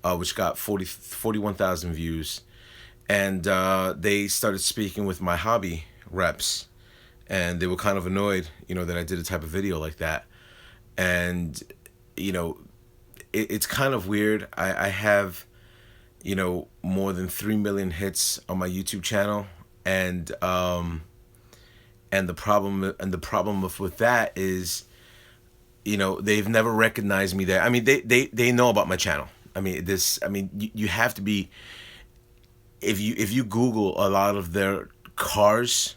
which got 41,000 views, and they started speaking with my hobby reps, and they were kind of annoyed, that I did a type of video like that, and it's kind of weird. I have, more than 3 million hits on my YouTube channel, and the problem with that is, they've never recognized me there. I mean, they know about my channel. I mean, you have to be, if you Google a lot of their cars,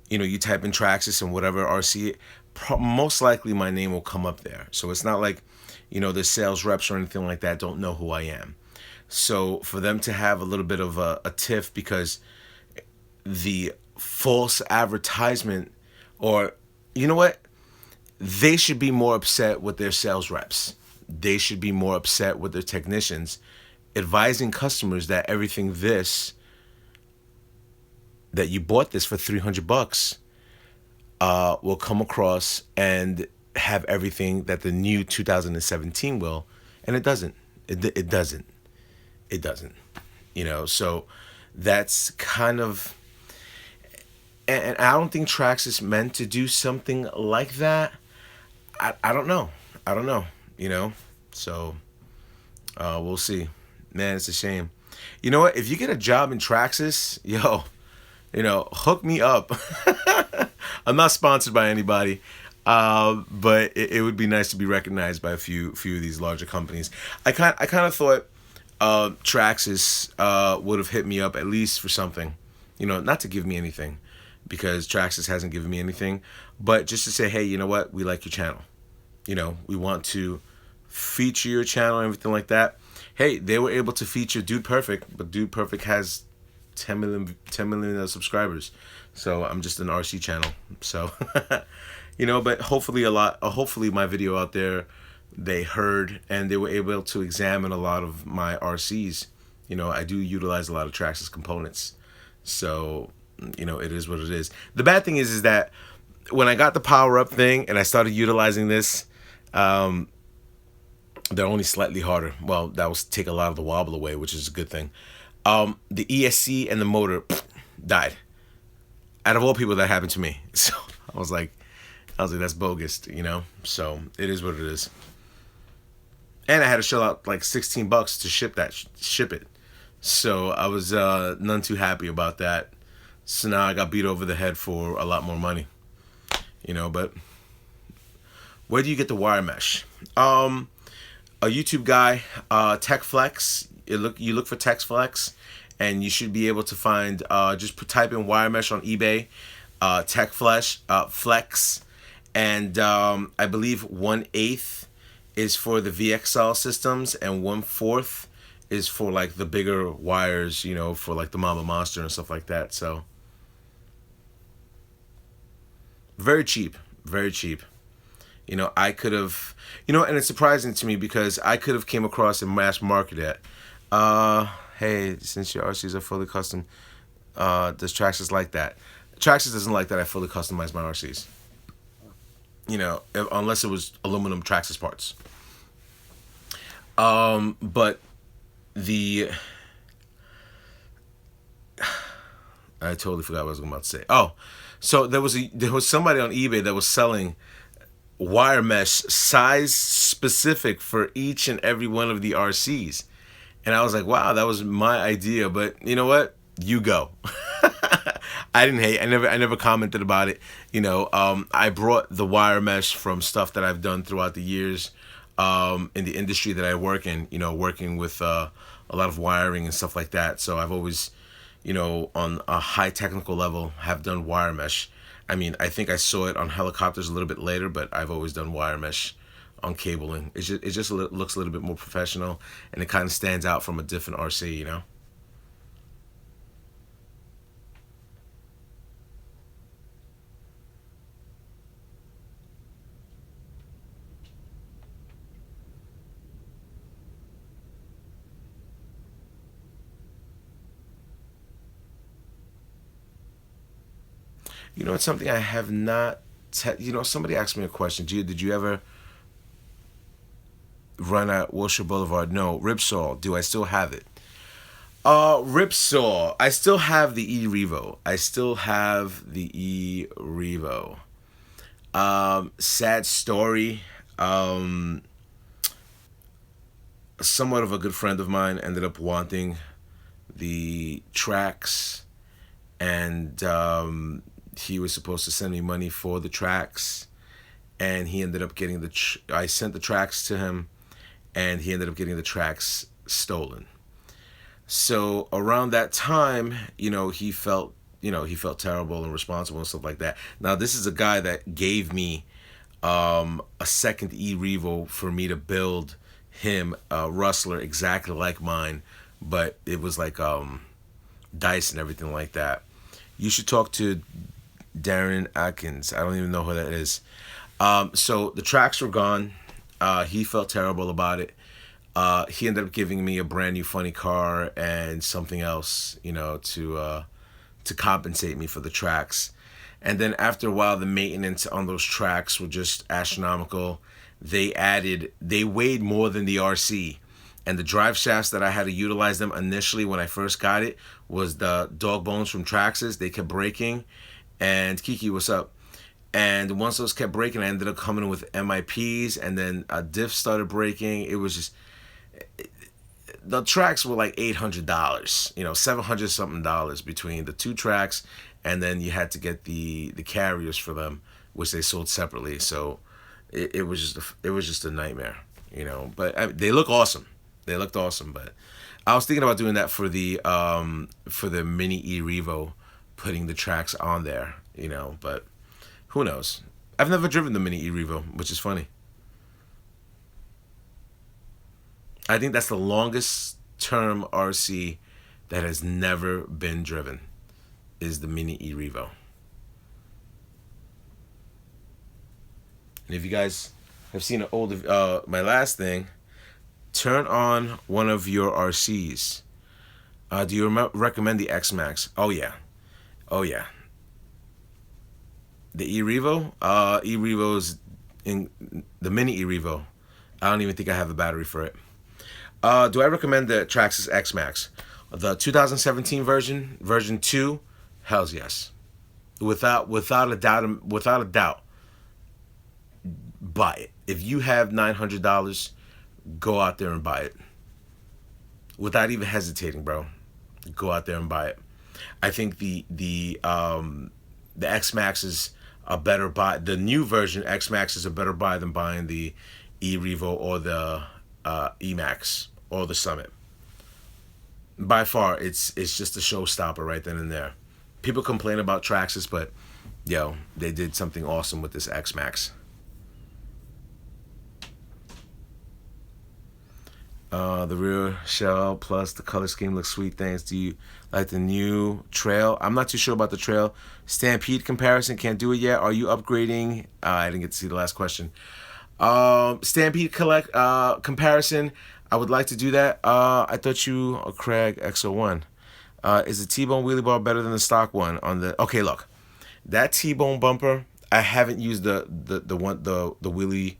you type in Traxxas and whatever RC, most likely my name will come up there. So it's not like, the sales reps or anything like that don't know who I am. So for them to have a little bit of a tiff because the false advertisement, or you know what? They should be more upset with their sales reps. They should be more upset with their technicians, advising customers that everything that you bought this for $300 will come across and have everything that the new 2017 will, and it doesn't. It doesn't. It doesn't. So that's kind of, and I don't think Traxxas meant to do something like that. I don't know. I don't know. So we'll see. Man, it's a shame. You know what? If you get a job in Traxxas, hook me up. I'm not sponsored by anybody, but it would be nice to be recognized by a few of these larger companies. I kind of thought Traxxas would have hit me up at least for something, not to give me anything, because Traxxas hasn't given me anything, but just to say, hey, you know what? We like your channel. We want to feature your channel and everything like that. Hey, they were able to feature Dude Perfect, but Dude Perfect has 10 million subscribers. So I'm just an RC channel. So, but hopefully my video out there, they heard and they were able to examine a lot of my RCs. I do utilize a lot of Traxxas components. So, it is what it is. The bad thing is that when I got the power up thing and I started utilizing this, they're only slightly harder. Well, that will take a lot of the wobble away, which is a good thing. The ESC and the motor died. Out of all people, that happened to me. So I was like, that's bogus, So it is what it is. And I had to shell out like $16 to ship it. So I was none too happy about that. So now I got beat over the head for a lot more money. But where do you get the wire mesh? A YouTube guy, TechFlex. You look for TechFlex, and you should be able to find. Just type in wire mesh on eBay, TechFlex, and I believe 1/8 is for the VXL systems, and 1/4 is for like the bigger wires. For like the Mama Monster and stuff like that. So very cheap, very cheap. I could have, and it's surprising to me because I could have came across and mass market it. Hey, since your RCs are fully custom, does Traxxas like that? Traxxas doesn't like that I fully customize my RCs. Unless it was aluminum Traxxas parts. But I totally forgot what I was about to say. Oh, so there was somebody on eBay that was selling wire mesh size specific for each and every one of the RCs. And I was like, wow, that was my idea. But you know what? You go. I didn't hate. I never commented about it. I brought the wire mesh from stuff that I've done throughout the years in the industry that I work in, working with a lot of wiring and stuff like that. So I've always, on a high technical level, have done wire mesh. I mean, I think I saw it on helicopters a little bit later, but I've always done wire mesh on cabling. It just looks a little bit more professional, and it kind of stands out from a different RC, It's something I have not. Somebody asked me a question. Did you ever run at Wilshire Boulevard? No. Ripsaw. Do I still have it? Ripsaw. I still have the E-Revo. Sad story. Somewhat of a good friend of mine ended up wanting the tracks, and he was supposed to send me money for the tracks, and he ended up getting I sent the tracks to him, and he ended up getting the tracks stolen. So around that time, he felt he felt terrible and responsible and stuff like that. Now this is a guy that gave me a second E-Revo for me to build him a rustler exactly like mine, but it was like dice and everything like that. You should talk to Darren Atkins. I don't even know who that is. So the tracks were gone. He felt terrible about it. He ended up giving me a brand new funny car and something else, to compensate me for the tracks. And then after a while, the maintenance on those tracks were just astronomical. They weighed more than the RC. And the drive shafts that I had to utilize them initially when I first got it was the dog bones from Traxxas. They kept breaking. And Kiki, what's up? And once those kept breaking, I ended up coming in with MIPs, and then a diff started breaking. It was just, the tracks were like $800, $700 something between the two tracks, and then you had to get the carriers for them, which they sold separately. So it was just a nightmare, But they look awesome. They looked awesome, but I was thinking about doing that for the mini E-Revo, putting the tracks on there, but who knows? I've never driven the mini E-Revo, which is funny. I think that's the longest term RC that has never been driven, is the mini E-Revo. And if you guys have seen an older, my last thing, turn on one of your RCs. Do you recommend the X-Maxx? Oh yeah. The E-Revo? E-Revo's in the mini E-Revo. I don't even think I have a battery for it. Do I recommend the Traxxas X-Maxx? The 2017 version 2? Hells yes. Without a doubt. Buy it. If you have $900, go out there and buy it. Without even hesitating, bro. Go out there and buy it. I think the X-Maxx is a better buy. The new version X-Maxx is a better buy than buying the E-Revo or the E-Max or the Summit. By far, it's just a showstopper right then and there. People complain about Traxxas, but they did something awesome with this X-Maxx. The rear shell plus the color scheme looks sweet. Thanks. Do you like the new trail? I'm not too sure about the trail. Stampede comparison, can't do it yet. Are you upgrading? I didn't get to see the last question. Stampede comparison, I would like to do that. I thought you or Craig X01. Is the T-Bone wheelie bar better than the stock one on the? Okay, look, that T-Bone bumper. I haven't used the wheelie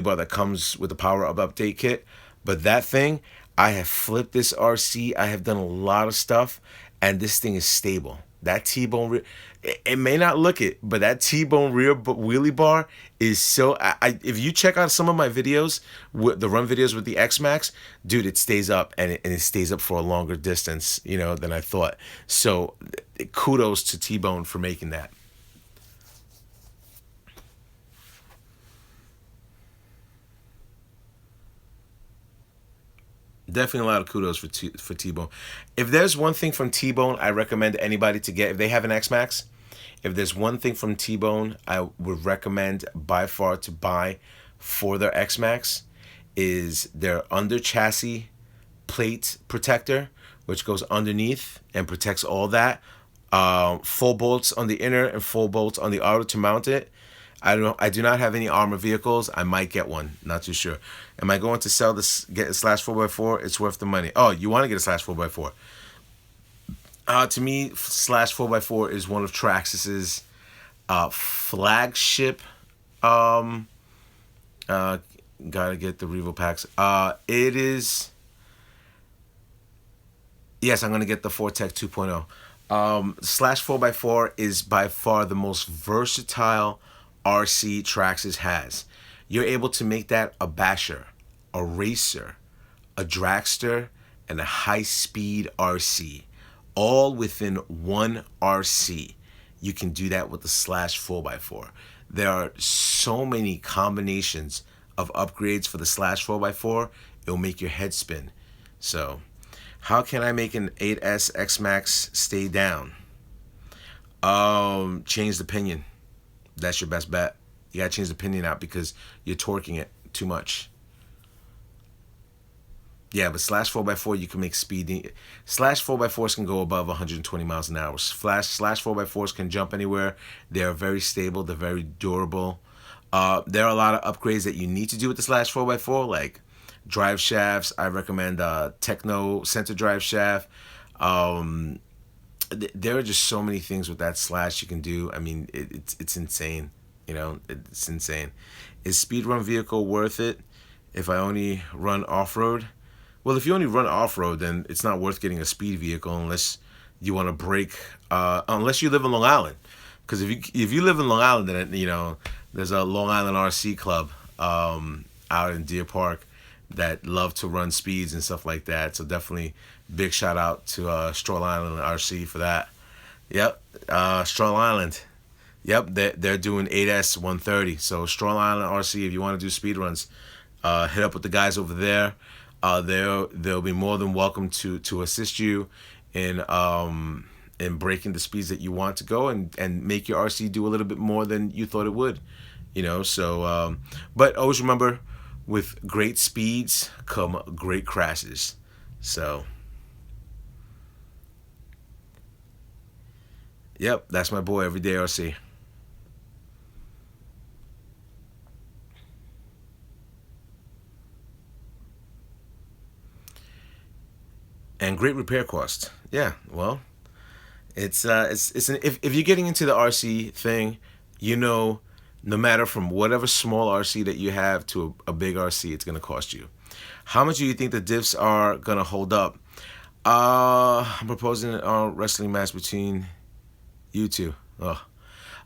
bar that comes with the power up update kit. But that thing, I have flipped this RC. I have done a lot of stuff, and this thing is stable. That T-Bone rear, it may not look it, but that T-Bone rear wheelie bar is so. If you check out some of my videos, the run videos with the X-Maxx, dude, it stays up, and it stays up for a longer distance, than I thought. So, kudos to T-Bone for making that. Definitely a lot of kudos for T-Bone. If there's one thing from T-Bone I recommend anybody to get, if they have an X-Maxx, if there's one thing from T-Bone I would recommend by far to buy for their X-Maxx, is their under chassis plate protector, which goes underneath and protects all that. Full bolts on the inner and full bolts on the outer to mount it. I do not have any Arma vehicles. I might get one. Not too sure. Am I going to sell this? Get a slash 4x4? It's worth the money. Oh, you want to get a slash 4x4? To me, slash 4x4 is one of Traxxas's flagship. Gotta get the Revo packs. It is. Yes, I'm gonna get the Fortec 2.0. Slash 4x4 is by far the most versatile RC Traxxas has. You're able to make that a basher, a racer, a dragster, and a high-speed RC, all within one RC. You can do that with the slash 4x4. There are so many combinations of upgrades for the slash 4x4, it'll make your head spin. So, how can I make an 8S X-Maxx stay down? Change the pinion. That's your best bet. You gotta change the pinion out because you're torquing it too much. Yeah, but slash 4x4 you can make speed. Slash 4x4s can go above 120 miles an hour. Slash 4x4s can jump anywhere. They're very stable. They're very durable. There are a lot of upgrades that you need to do with the slash 4x4, like drive shafts. I recommend Techno center drive shaft. There are just so many things with that slash you can do. I mean, it's insane. You know, it's insane. Is Speedrun vehicle worth it if I only run off road? Well, if you only run off road, then it's not worth getting a speed vehicle unless you want to break. Unless you live in Long Island, because if you live in Long Island, then there's a Long Island RC club out in Deer Park that love to run speeds and stuff like that. So definitely big shout out to Stroll Island RC for that. Yep, Stroll Island. Yep, they're doing 8S 130. So Stroll Island RC, if you want to do speed runs, hit up with the guys over there. They'll be more than welcome to assist you in breaking the speeds that you want to go and make your RC do a little bit more than you thought it would. So but always remember, with great speeds come great crashes. So yep, that's my boy, Everyday RC. And great repair cost. Yeah, well, if you're getting into the RC thing, no matter from whatever small RC that you have to a big RC, it's gonna cost you. How much do you think the diffs are gonna hold up? I'm proposing a wrestling match between you two. Oh.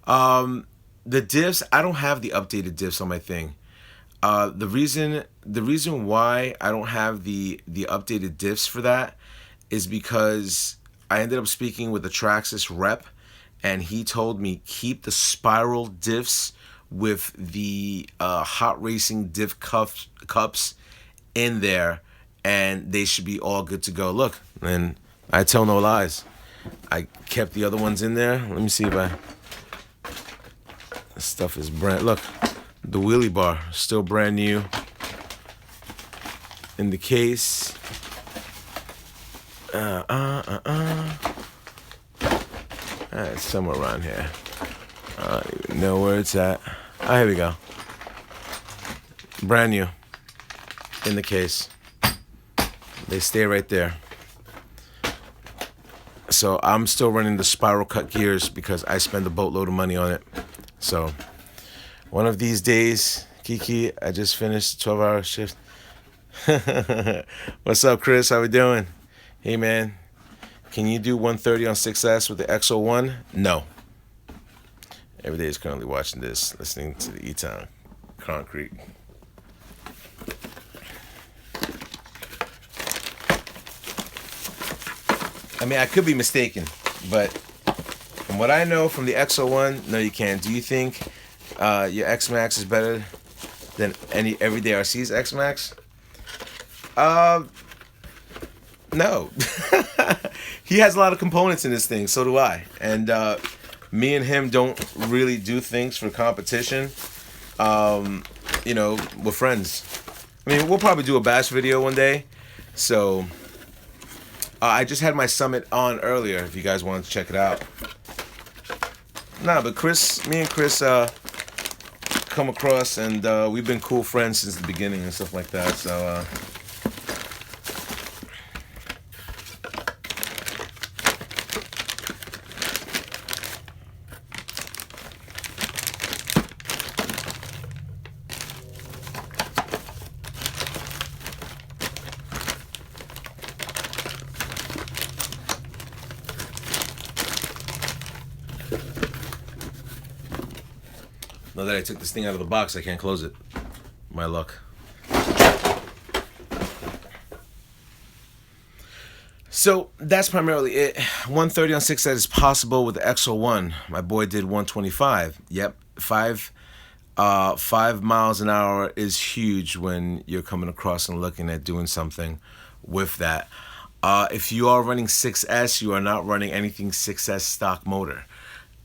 The diffs, I don't have the updated diffs on my thing. The reason why I don't have the updated diffs for that is because I ended up speaking with the Traxxas rep, and he told me keep the spiral diffs with the hot racing diff cups in there, and they should be all good to go. Look, and I tell no lies. I kept the other ones in there. Let me see if this stuff is brand. Look, the wheelie bar still brand new in the case. It's somewhere around here. I don't even know where it's at. Oh, here we go. Brand new in the case. They stay right there. So I'm still running the spiral cut gears because I spend a boatload of money on it. So one of these days, Kiki, I just finished 12-hour shift. What's up, Chris? How we doing? Hey, man. Can you do 130 on 6S with the X-01? No. Every day is currently watching this, listening to the E-Town Concrete. I mean, I could be mistaken, but from what I know from the X-01, no, you can't. Do you think your X-Maxx is better than any Everyday RC's X-Maxx? No. He has a lot of components in this thing, so do I. And me and him don't really do things for competition. We're friends. I mean, we'll probably do a bash video one day. So I just had my summit on earlier, if you guys wanted to check it out. Nah, but me and Chris come across, and we've been cool friends since the beginning and stuff like that. So now that I took this thing out of the box, I can't close it. My luck. So that's primarily it. 130 on 6 that is possible with the X-01. My boy did 125. Yep, 5 miles an hour is huge when you're coming across and looking at doing something with that. If you are running 6S, you are not running anything 6S stock motor.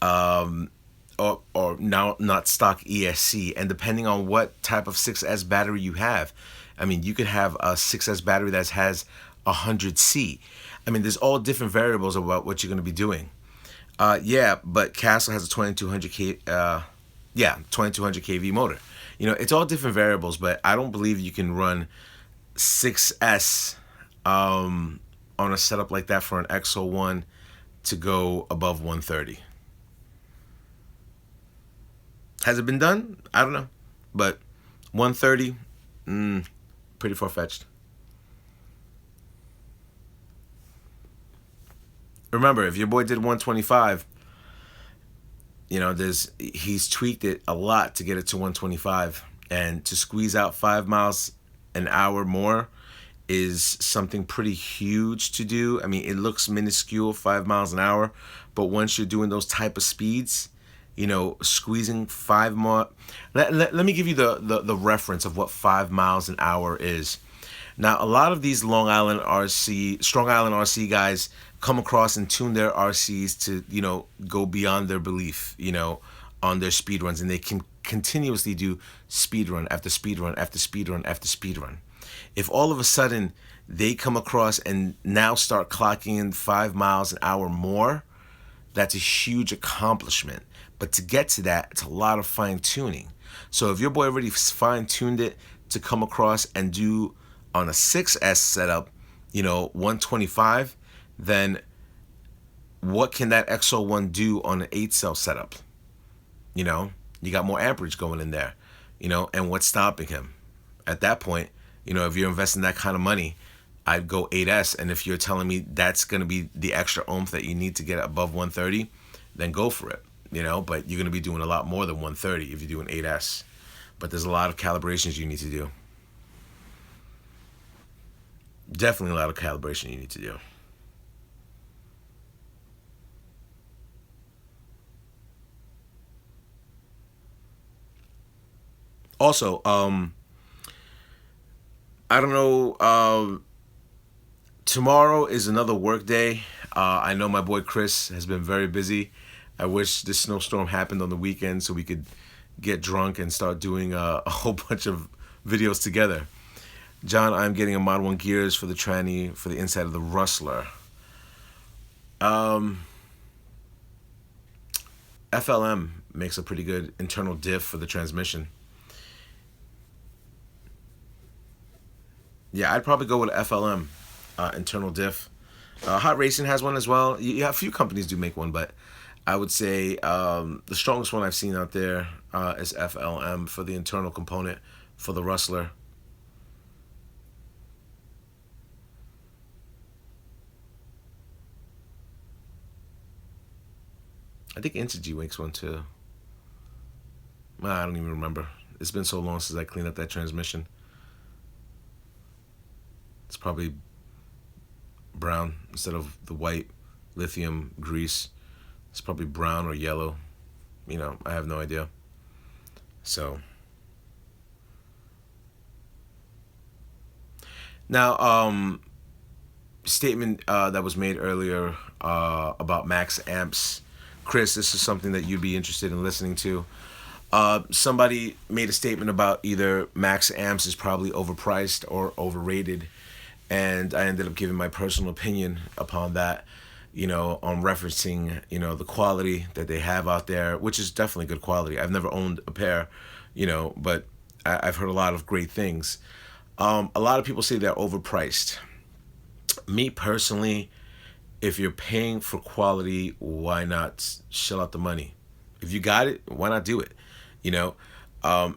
or now not stock ESC, and depending on what type of 6S battery you have, I mean, you could have a 6S battery that has 100C. I mean, there's all different variables about what you're going to be doing. Yeah, but Castle has a 2200 kV motor. You know, it's all different variables, but I don't believe you can run 6S on a setup like that for an XO1 to go above 130. Has it been done? I don't know. But 130, pretty far-fetched. Remember, if your boy did 125, you know, he's tweaked it a lot to get it to 125. And to squeeze out 5 miles an hour more is something pretty huge to do. I mean, it looks minuscule, 5 miles an hour. But once you're doing those type of speeds, you know, squeezing 5 more. Let me give you the reference of what 5 miles an hour is. Now, a lot of these Strong Island RC guys come across and tune their RCs to, you know, go beyond their belief, you know, on their speed runs. And they can continuously do speed run after speed run after speed run after speed run. If all of a sudden they come across and now start clocking in 5 miles an hour more, that's a huge accomplishment. But to get to that, it's a lot of fine tuning. So if your boy already fine tuned it to come across and do on a 6S setup, you know, 125, then what can that XO1 do on an 8-cell setup? You know, you got more amperage going in there, you know, and what's stopping him? At that point, you know, if you're investing that kind of money, I'd go 8S. And if you're telling me that's going to be the extra oomph that you need to get above 130, then go for it, you know, but you're going to be doing a lot more than 130 if you do an 8S. But there's a lot of calibrations you need to do. Definitely a lot of calibration you need to do. Also, I don't know, tomorrow is another work day. I know my boy Chris has been very busy. I wish this snowstorm happened on the weekend so we could get drunk and start doing a whole bunch of videos together. John, I'm getting a Mod 1 gears for the tranny for the inside of the Rustler. FLM makes a pretty good internal diff for the transmission. Yeah, I'd probably go with FLM internal diff. Hot Racing has one as well. Yeah, a few companies do make one, but I would say the strongest one I've seen out there is FLM for the internal component for the Rustler. I think Intigy makes one too. I don't even remember. It's been so long since I cleaned up that transmission. It's probably brown instead of the white lithium grease. It's probably brown or yellow. You know, I have no idea. So now, statement that was made earlier about max amps. Chris, this is something that you'd be interested in listening to. Somebody made a statement about either max amps is probably overpriced or overrated, and I ended up giving my personal opinion upon that, you know, on referencing, you know, the quality that they have out there, which is definitely good quality. I've never owned a pair, you know, but I've heard a lot of great things. A lot of people say they're overpriced. Me personally, if you're paying for quality, why not shell out the money? If you got it, why not do it? You know,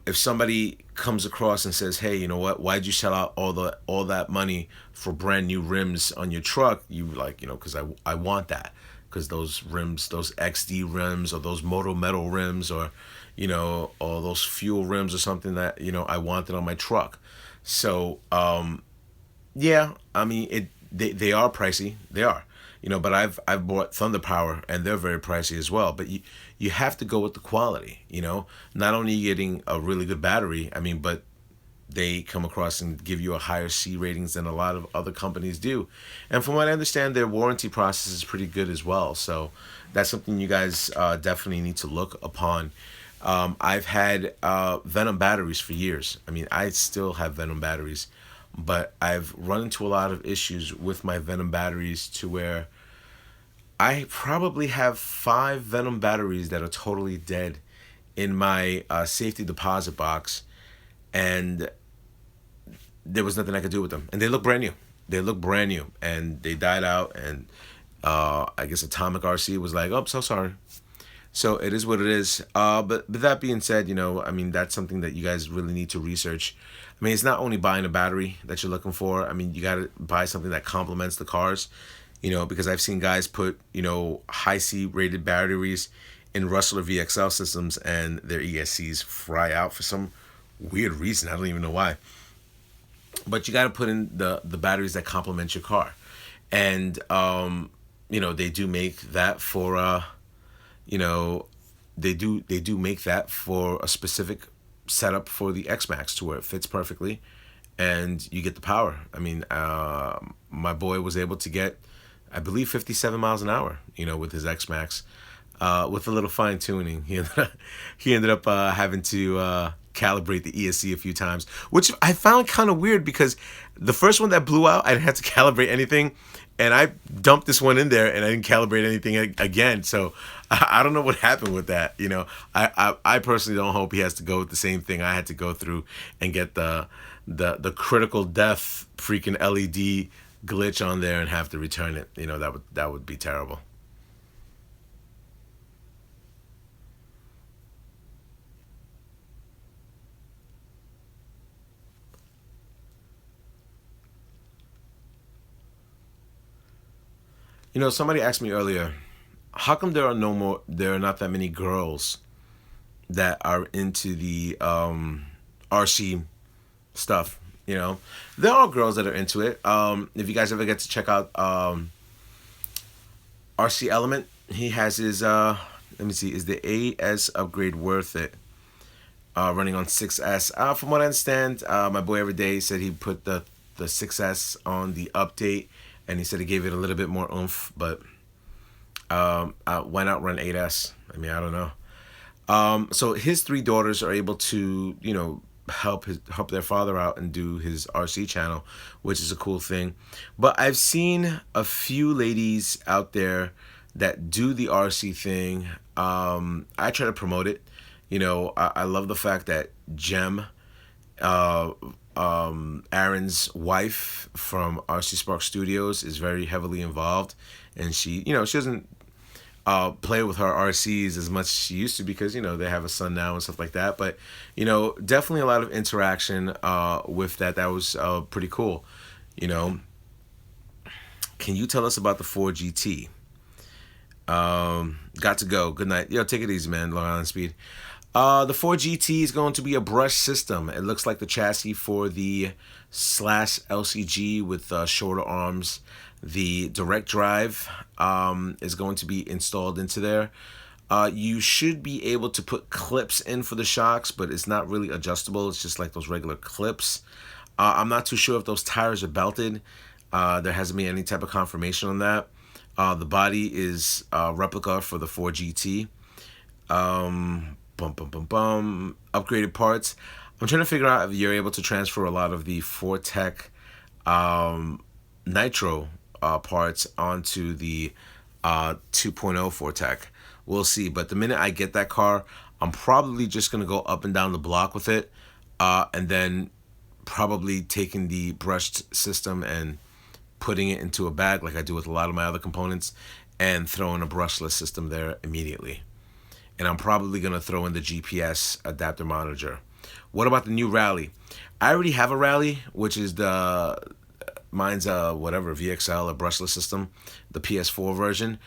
if somebody comes across and says, "Hey, you know what? Why'd you sell out all that money for brand new rims on your truck?" You like, you know, because I want that, because those rims, those XD rims or those Moto Metal rims, or you know, or those fuel rims or something that, you know, I wanted on my truck. So yeah, I mean they are pricey. They are. You know, but I've bought Thunder Power and they're very pricey as well. But you have to go with the quality, you know. Not only are you getting a really good battery, I mean, but they come across and give you a higher C ratings than a lot of other companies do. And from what I understand, their warranty process is pretty good as well. So that's something you guys definitely need to look upon. I've had Venom batteries for years. I mean, I still have Venom batteries, but I've run into a lot of issues with my Venom batteries to where I probably have 5 Venom batteries that are totally dead in my safety deposit box, and there was nothing I could do with them. And they look brand new. They look brand new, and they died out. And I guess Atomic RC was like, "Oh, so sorry." So it is what it is. But that being said, I mean, that's something that you guys really need to research. I mean, it's not only buying a battery that you're looking for. I mean, you got to buy something that complements the cars. Because I've seen guys put, high C rated batteries in Rustler VXL systems, and their ESCs fry out for some weird reason. I don't even know why. But you got to put in the batteries that complement your car. And, they do make that for, they do make that for a specific setup for the X-Maxx to where it fits perfectly and you get the power. I mean, my boy was able to get, I believe, 57 miles an hour, with his X-Maxx, with a little fine tuning. He ended up having to calibrate the ESC a few times, which I found kind of weird because the first one that blew out, I didn't have to calibrate anything. And I dumped this one in there and I didn't calibrate anything again. So I don't know what happened with that. I personally don't hope he has to go with the same thing I had to go through and get the critical death freaking LED glitch on there and have to return it. That would be terrible. Somebody asked me earlier, how come there are not that many girls that are into the RC stuff? There are girls that are into it. If you guys ever get to check out RC Element, he has his let me see, is the AS upgrade worth it? Running on 6S. From what I understand, my boy Everyday said he put the 6S on the update, and he said he gave it a little bit more oomph, but why not run 8S? I mean, I don't know. So his 3 daughters are able to, help their father out and do his RC channel, which is a cool thing. But I've seen a few ladies out there that do the RC thing. I try to promote it. I love the fact that Jem, Aaron's wife from RC Spark Studios, is very heavily involved, and she doesn't play with her RCs as much as she used to because they have a son now and stuff like that. But definitely a lot of interaction with that. That was pretty cool. Can you tell us about the 4GT? Got to go. Good night. Yo, take it easy, man. Long Island Speed. The 4GT is going to be a brush system. It looks like the chassis for the Slash LCG with shorter arms. The direct drive is going to be installed into there. You should be able to put clips in for the shocks, but it's not really adjustable. It's just like those regular clips. I'm not too sure if those tires are belted. There hasn't been any type of confirmation on that. The body is replica for the 4GT. Upgraded parts. I'm trying to figure out if you're able to transfer a lot of the Fortec Nitro parts onto the 2.0 Fortec. We'll see. But the minute I get that car, I'm probably just going to go up and down the block with it, and then probably taking the brushed system and putting it into a bag like I do with a lot of my other components and throwing a brushless system there immediately. And I'm probably going to throw in the GPS adapter monitor. What about the new Rally? I already have a Rally, which is mine's whatever, VXL, a brushless system, the PS4 version.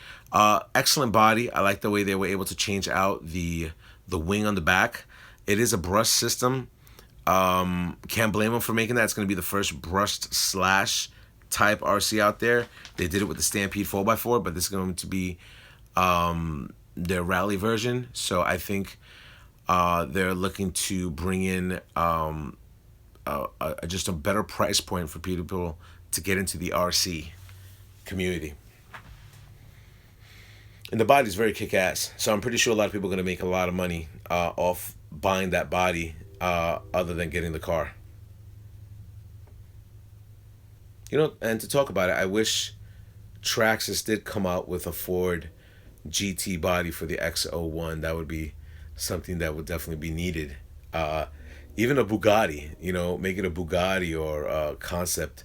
Excellent body. I like the way they were able to change out the wing on the back. It is a brush system. Can't blame them for making that. It's going to be the first brushed slash type RC out there. They did it with the Stampede 4x4, but this is going to be their Rally version. So I think they're looking to bring in just a better price point for people to get into the RC community. And the body's very kick-ass, so I'm pretty sure a lot of people are going to make a lot of money off buying that body, other than getting the car. And to talk about it, I wish Traxxas did come out with a Ford GT body for the X-01. That would be something that would definitely be needed. Even a Bugatti, making a Bugatti or a concept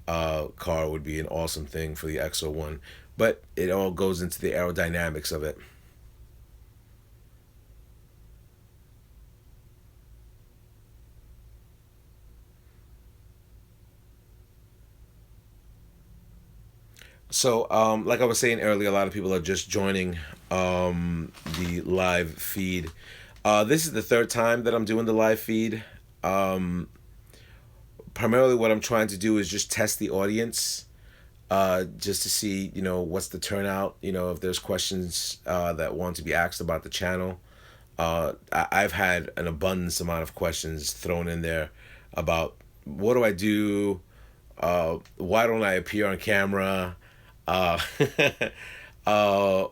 car would be an awesome thing for the X-01. But it all goes into the aerodynamics of it. So, like I was saying earlier, a lot of people are just joining the live feed. This is the third time that I'm doing the live feed. Primarily, what I'm trying to do is just test the audience, just to see, what's the turnout. If there's questions that want to be asked about the channel. I've had an abundance amount of questions thrown in there about what do I do, why don't I appear on camera. Uh,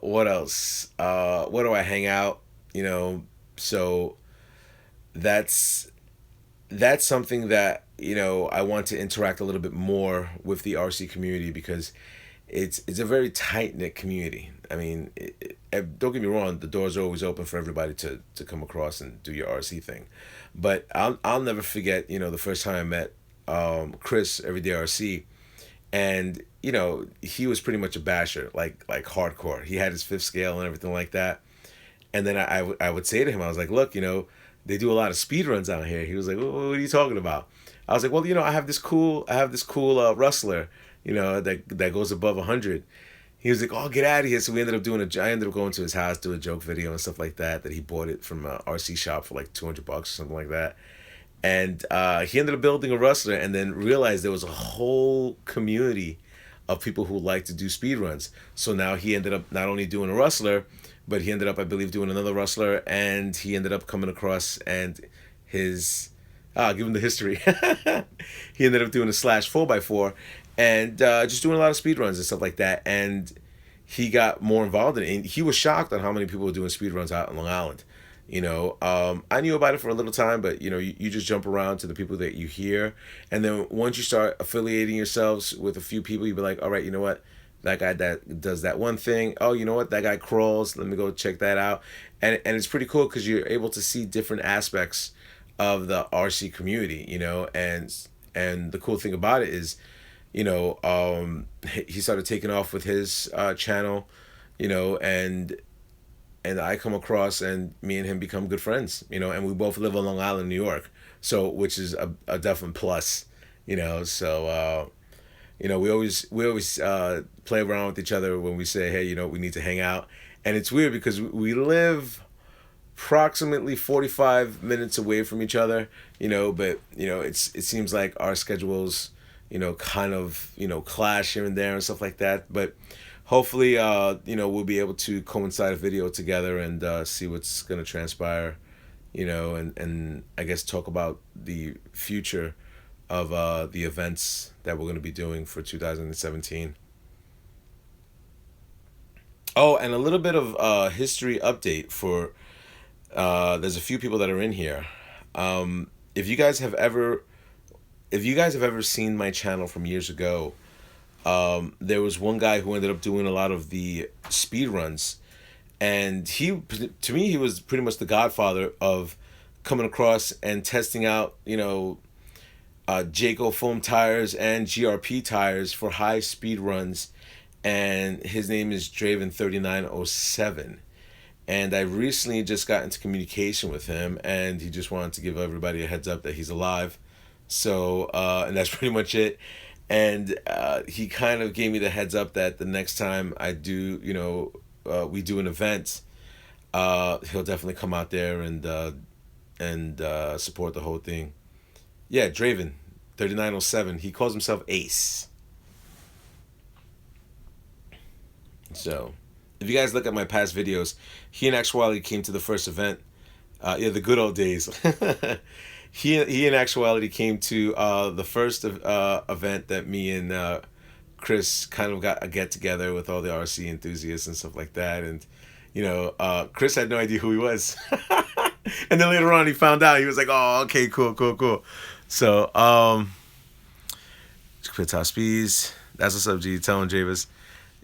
what else? Where do I hang out? So that's something that I want to interact a little bit more with the RC community, because it's a very tight knit community. I mean, don't get me wrong, the doors are always open for everybody to come across and do your RC thing, but I'll never forget the first time I met Chris, Everyday RC. And he was pretty much a basher, like hardcore. He had his fifth scale and everything like that. And then I would say to him, I was like, look, they do a lot of speed runs out here. He was like, what are you talking about? I was like, well, I have this cool rustler, that goes above 100. He was like, oh, get out of here. So we ended up I ended up going to his house, do a joke video and stuff like that he bought it from a RC shop for like $200 or something like that. And he ended up building a rustler, and then realized there was a whole community of people who like to do speed runs. So now he ended up not only doing a rustler, but he ended up, I believe, doing another rustler, and he ended up coming across and give him the history. He ended up doing a slash 4x4 and just doing a lot of speed runs and stuff like that. And he got more involved in it, and he was shocked on how many people were doing speed runs out in Long Island. I knew about it for a little time, but you just jump around to the people that you hear, and then once you start affiliating yourselves with a few people, you be like, all right, you know what, that guy that does that one thing, oh, you know what, that guy crawls, let me go check that out. And it's pretty cool because you're able to see different aspects of the RC community, and the cool thing about it is, he started taking off with his channel, and I come across, and me and him become good friends, and we both live on Long Island, New York, so which is a definite plus, so we always play around with each other when we say, hey, we need to hang out. And it's weird because we live approximately 45 minutes away from each other, but it seems like our schedules kind of clash here and there and stuff like that, but hopefully, we'll be able to coincide a video together and see what's going to transpire, and I guess talk about the future of the events that we're going to be doing for 2017. Oh, and a little bit of history update for, there's a few people that are in here. If you guys have ever seen my channel from years ago, there was one guy who ended up doing a lot of the speed runs, and to me, he was pretty much the godfather of coming across and testing out, Jayco foam tires and GRP tires for high speed runs, and his name is Draven3907. And I recently just got into communication with him, and he just wanted to give everybody a heads up that he's alive. So, and that's pretty much it. And he kind of gave me the heads up that the next time I do, we do an event, he'll definitely come out there and support the whole thing. Yeah, Draven, 3907. He calls himself Ace. So, if you guys look at my past videos, he and X Wally came to the first event. The good old days. he in actuality came to the first event that me and Chris kind of got a get together with all the RC enthusiasts and stuff like that, and Chris had no idea who he was, and then later on he found out. He was like, "Oh, okay, cool, cool, cool." So, quit top speeds. That's what's up, G. Tell him, Javis.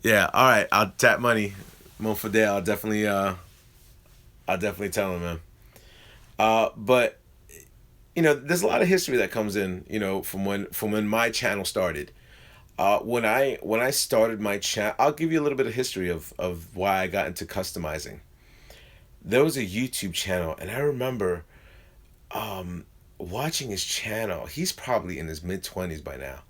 Yeah, all right. I'll tap money, Mo Fidel. I'll definitely tell him, man. But there's a lot of history that comes in, from when my channel started. When I started my channel, I'll give you a little bit of history of why I got into customizing. There was a YouTube channel, and I remember watching his channel. He's probably in his mid-20s by now,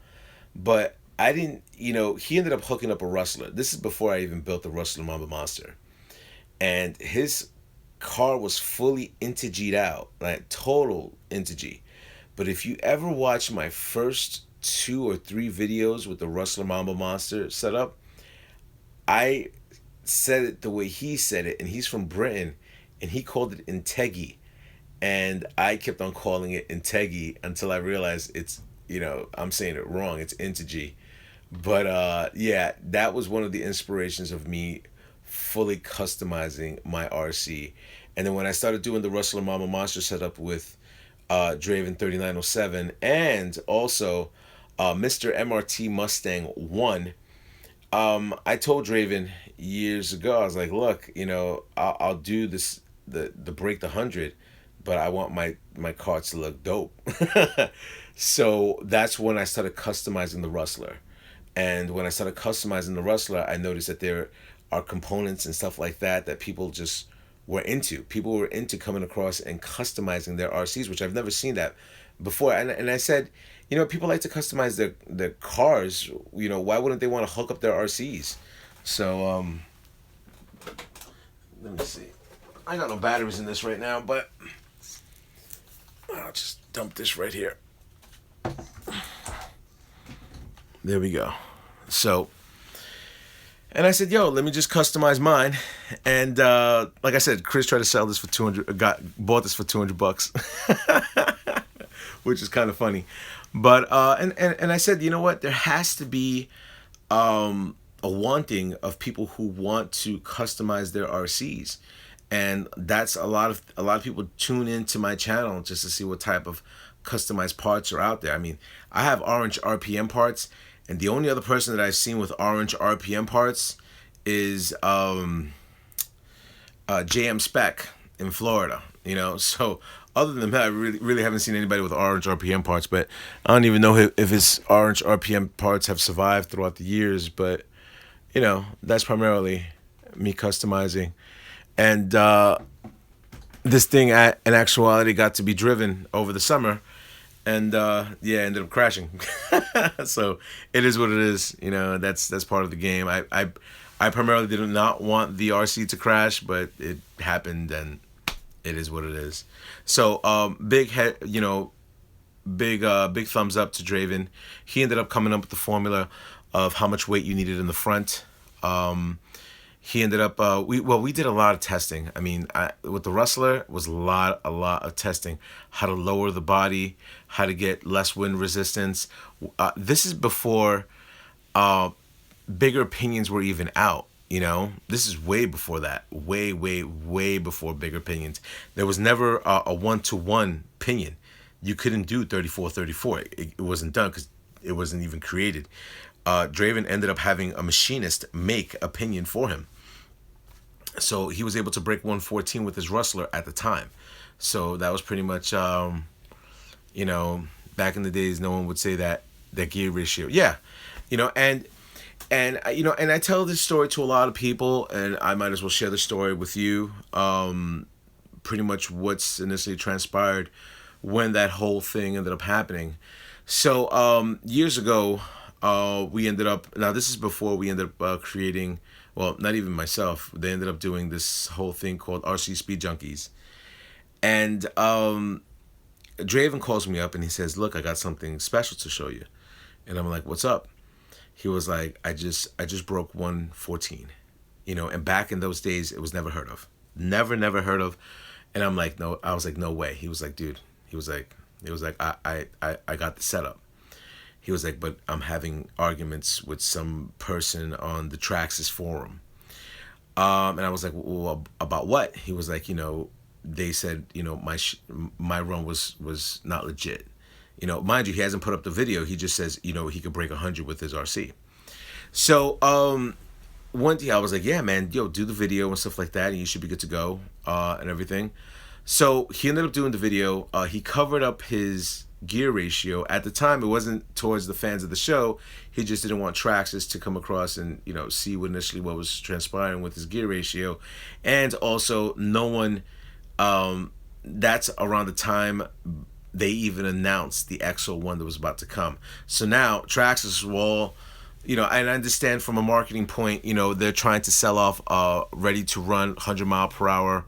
but I didn't. He ended up hooking up a rustler. This is before I even built the Rustler Mamba Monster, and his car was fully Intege'd out, like total Intege. But if you ever watch my first 2 or 3 videos with the Rustler Mamba Monster set up, I said it the way he said it, and he's from Britain, and he called it Integi, and I kept on calling it Integi until I realized it's I'm saying it wrong. It's Intege, but yeah, that was one of the inspirations of me fully customizing my RC. And then when I started doing the Rustler Mama Monster setup with Draven 3907 and also Mr. MRT Mustang 1, I told Draven years ago, I was like, look, I'll do this, the break the 100, but I want my cards to look dope. So that's when I started customizing the Rustler. And when I started customizing the Rustler, I noticed that there are components and stuff like that people just were into. People were into coming across and customizing their RCs, which I've never seen that before. And I said, people like to customize their cars. Why wouldn't they want to hook up their RCs? So let me see. I got no batteries in this right now, but I'll just dump this right here. There we go. So, and I said, yo, let me just customize mine. And like I said, Chris tried to sell this for bought this for $200, which is kind of funny. But and I said, you know what? There has to be a wanting of people who want to customize their RCs, and that's a lot of people tune into my channel just to see what type of customized parts are out there. I mean, I have orange RPM parts, and the only other person that I've seen with orange RPM parts is JM Spec in Florida. So other than that, I really haven't seen anybody with orange RPM parts. But I don't even know if his orange RPM parts have survived throughout the years. But that's primarily me customizing, and this thing in actuality got to be driven over the summer. And ended up crashing. So it is what it is. That's part of the game. I primarily did not want the RC to crash, but it happened, and it is what it is. So big thumbs up to Draven. He ended up coming up with the formula of how much weight you needed in the front. He ended up we did a lot of testing. I mean, with the Rustler was a lot of testing, how to lower the body, how to get less wind resistance. This is before bigger pinions were even out. This is way before that, way before bigger pinions. There was never a 1-to-1 pinion. You couldn't do 34. It wasn't done because it wasn't even created. Draven ended up having a machinist make a pinion for him. So he was able to break 114 with his Rustler at the time. So that was pretty much, back in the days, no one would say that gear ratio. Yeah, and I tell this story to a lot of people, and I might as well share the story with you. Pretty much what's initially transpired when that whole thing ended up happening. So years ago, we ended up. Now this is before we ended up creating. Well, not even myself. They ended up doing this whole thing called RC Speed Junkies. And Draven calls me up and he says, look, I got something special to show you. And I'm like, what's up? He was like, I just broke 114. And back in those days, it was never heard of. Never heard of. And I'm like, no, I was like, no way. He was like, dude, he was like, He was like, I got the setup. He was like, but I'm having arguments with some person on the Traxxas forum. And I was like, well, about what? He was like, they said, my run was not legit. Mind you, he hasn't put up the video. He just says, he could break 100 with his RC. So one day I was like, yeah, man, do the video and stuff like that, and you should be good to go and everything. So he ended up doing the video. He covered up his gear ratio. At the time, it wasn't towards the fans of the show. He just didn't want Traxxas to come across and see initially what was transpiring with his gear ratio. And also, no one, that's around the time they even announced the X-01 that was about to come. So now Traxxas will, and I understand from a marketing point, they're trying to sell off a ready to run 100 mile per hour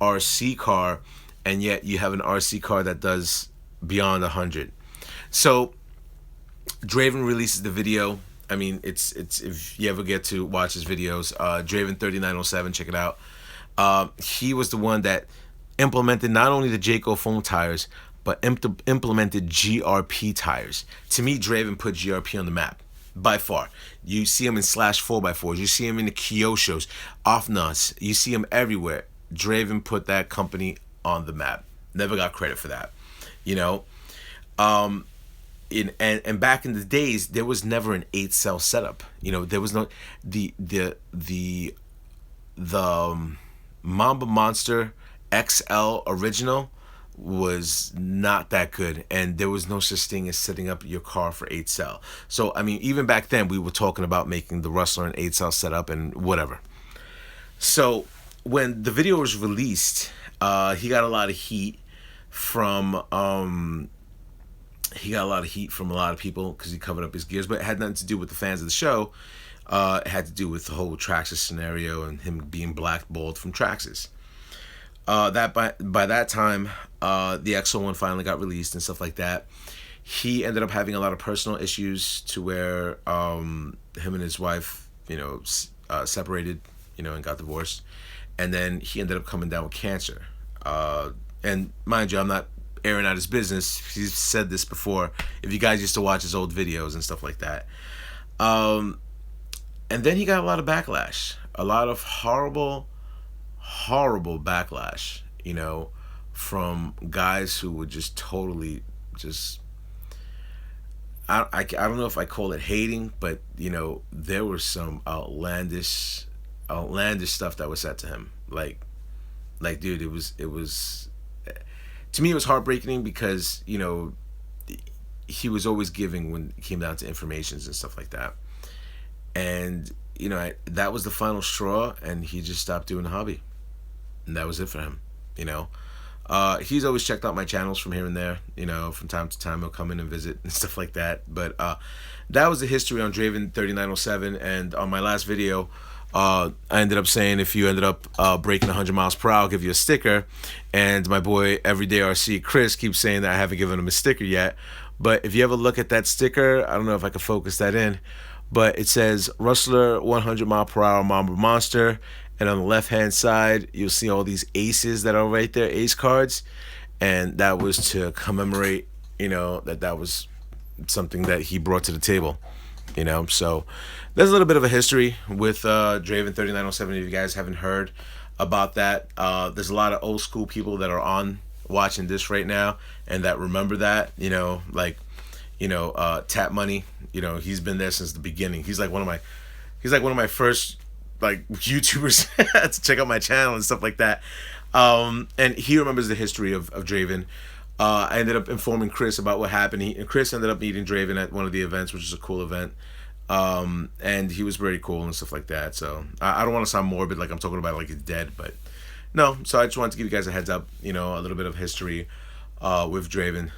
RC car, and yet you have an RC car that does beyond 100. So Draven releases the video. I mean, it's if you ever get to watch his videos, Draven 3907, check it out. He was the one that implemented not only the Jayco foam tires, but implemented GRP tires. To me, Draven put GRP on the map by far. You see him in slash 4x4s. You see him in the Kyoshos, off nuts. You see him everywhere. Draven put that company on the map. Never got credit for that, and back in the days, there was never an 8-cell setup. There was no the Mamba Monster XL original was not that good, and there was no such thing as setting up your car for 8-cell. So I mean, even back then, we were talking about making the Rustler an 8-cell setup and whatever. So when the video was released, he got a lot of heat from a lot of people because he covered up his gears, but it had nothing to do with the fans of the show. It had to do with the whole Traxxas scenario and him being blackballed from Traxxas. That by that time, the X-01 finally got released and stuff like that. He ended up having a lot of personal issues to where him and his wife, separated, and got divorced. And then he ended up coming down with cancer. And mind you, I'm not airing out his business. He's said this before. If you guys used to watch his old videos and stuff like that. And then he got a lot of backlash. A lot of horrible backlash, from guys who would just totally just... I don't know if I call it hating, but, there was some outlandish stuff that was said to him. Like dude, it was to me, it was heartbreaking because he was always giving when it came down to informations and stuff like that, and that was the final straw, and he just stopped doing the hobby, and that was it for him. He's always checked out my channels from here and there. From time to time he'll come in and visit and stuff like that. But that was the history on Draven 3907. And on my last video, I ended up saying if you ended up breaking 100 miles per hour, I'll give you a sticker. And my boy Everyday RC Chris keeps saying that I haven't given him a sticker yet. But if you ever look at that sticker, I don't know if I can focus that in, but it says Rustler 100 mile per hour Mamba Monster. And on the left hand side, you'll see all these aces that are right there, ace cards. And that was to commemorate, that was something that he brought to the table. So there's a little bit of a history with Draven 3907. If you guys haven't heard about that, there's a lot of old school people that are on watching this right now and that remember that. Tap Money. He's been there since the beginning. He's like one of my first YouTubers to check out my channel and stuff like that. And he remembers the history of Draven. I ended up informing Chris about what happened. And Chris ended up meeting Draven at one of the events, which is a cool event. And he was very cool and stuff like that. So I don't want to sound morbid, like I'm talking about like he's dead, but no. So I just wanted to give you guys a heads up, a little bit of history with Draven,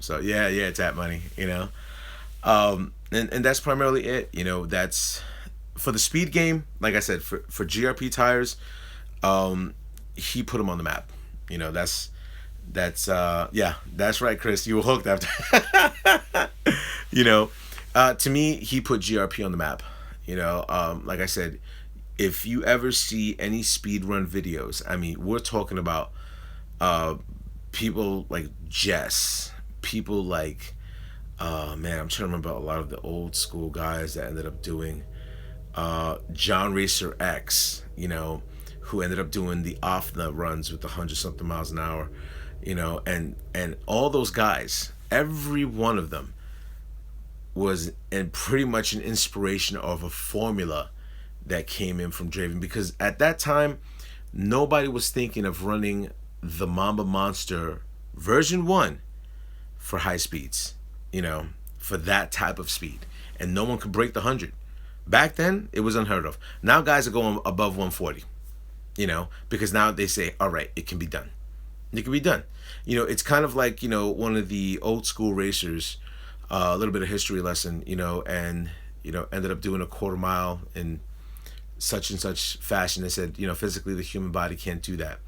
So yeah, Tap Money, and that's primarily it. That's for the speed game. Like I said, for GRP tires, he put him on the map. That's right, Chris. You were hooked after. To me, he put GRP on the map. Like I said, if you ever see any speedrun videos, I mean, we're talking about people like Jess, people like, man, I'm trying to remember a lot of the old school guys that ended up doing John Racer X, who ended up doing the off the runs with the 100 something miles an hour, and all those guys, every one of them was and pretty much an inspiration of a formula that came in from Draven, because at that time nobody was thinking of running the Mamba Monster version 1 for high speeds, for that type of speed, and no one could break the 100. Back then it was unheard of. Now guys are going above 140, because now they say, all right, it can be done. It can be done. It's kind of like, one of the old school racers, a little bit of history lesson, and, ended up doing a quarter mile in such and such fashion. They said, physically the human body can't do that.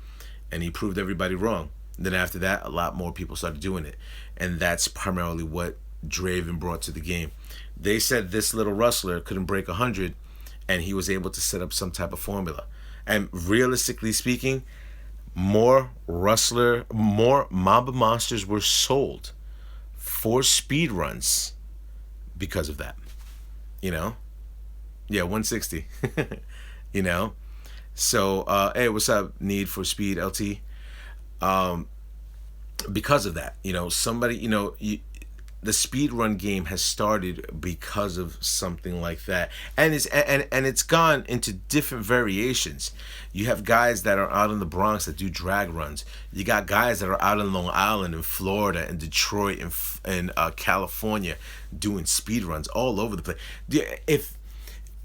And he proved everybody wrong. And then after that, a lot more people started doing it. And that's primarily what Draven brought to the game. They said this little rustler couldn't break 100, and he was able to set up some type of formula. And realistically speaking, more Mamba Monsters were sold for speed runs because of that. Yeah, 160. So hey, what's up, Need for Speed LT? Because of that, somebody, the speed run game has started because of something like that, and it's gone into different variations. You have guys that are out in the Bronx that do drag runs. You got guys that are out in Long Island, in Florida, in Detroit, in California, doing speed runs all over the place.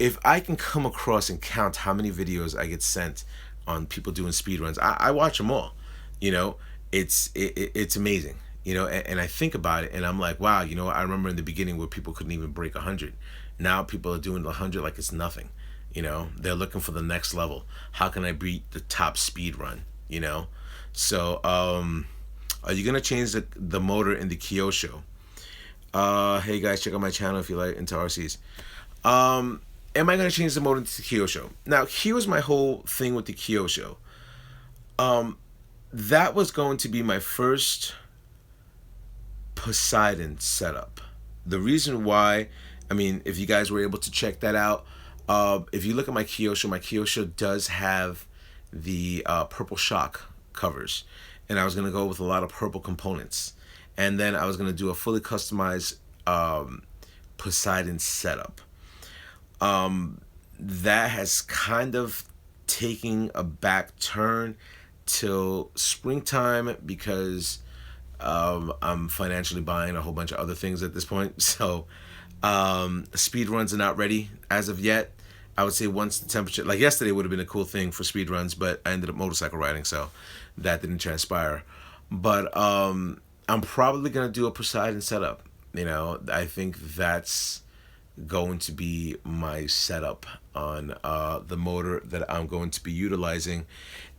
If I can come across and count how many videos I get sent on people doing speed runs, I watch them all. It's amazing. And I think about it and I'm like, wow, I remember in the beginning where people couldn't even break 100. Now people are doing 100 like it's nothing. They're looking for the next level. How can I beat the top speed run? So are you gonna change the motor in the Kyosho? Hey guys, check out my channel if you like into RCs. Am I gonna change the motor into the Kyosho? Now here's my whole thing with the Kyosho. That was going to be my first Poseidon setup. The reason why, if you guys were able to check that out, if you look at my Kyosho does have the purple shock covers, and I was gonna go with a lot of purple components, and then I was gonna do a fully customized Poseidon setup. That has kind of taken a back turn till springtime because I'm financially buying a whole bunch of other things at this point. So speed runs are not ready as of yet. I would say once the temperature, like yesterday would have been a cool thing for speed runs, but I ended up motorcycle riding, so that didn't transpire. But I'm probably gonna do a Poseidon setup. I think that's going to be my setup on the motor that I'm going to be utilizing,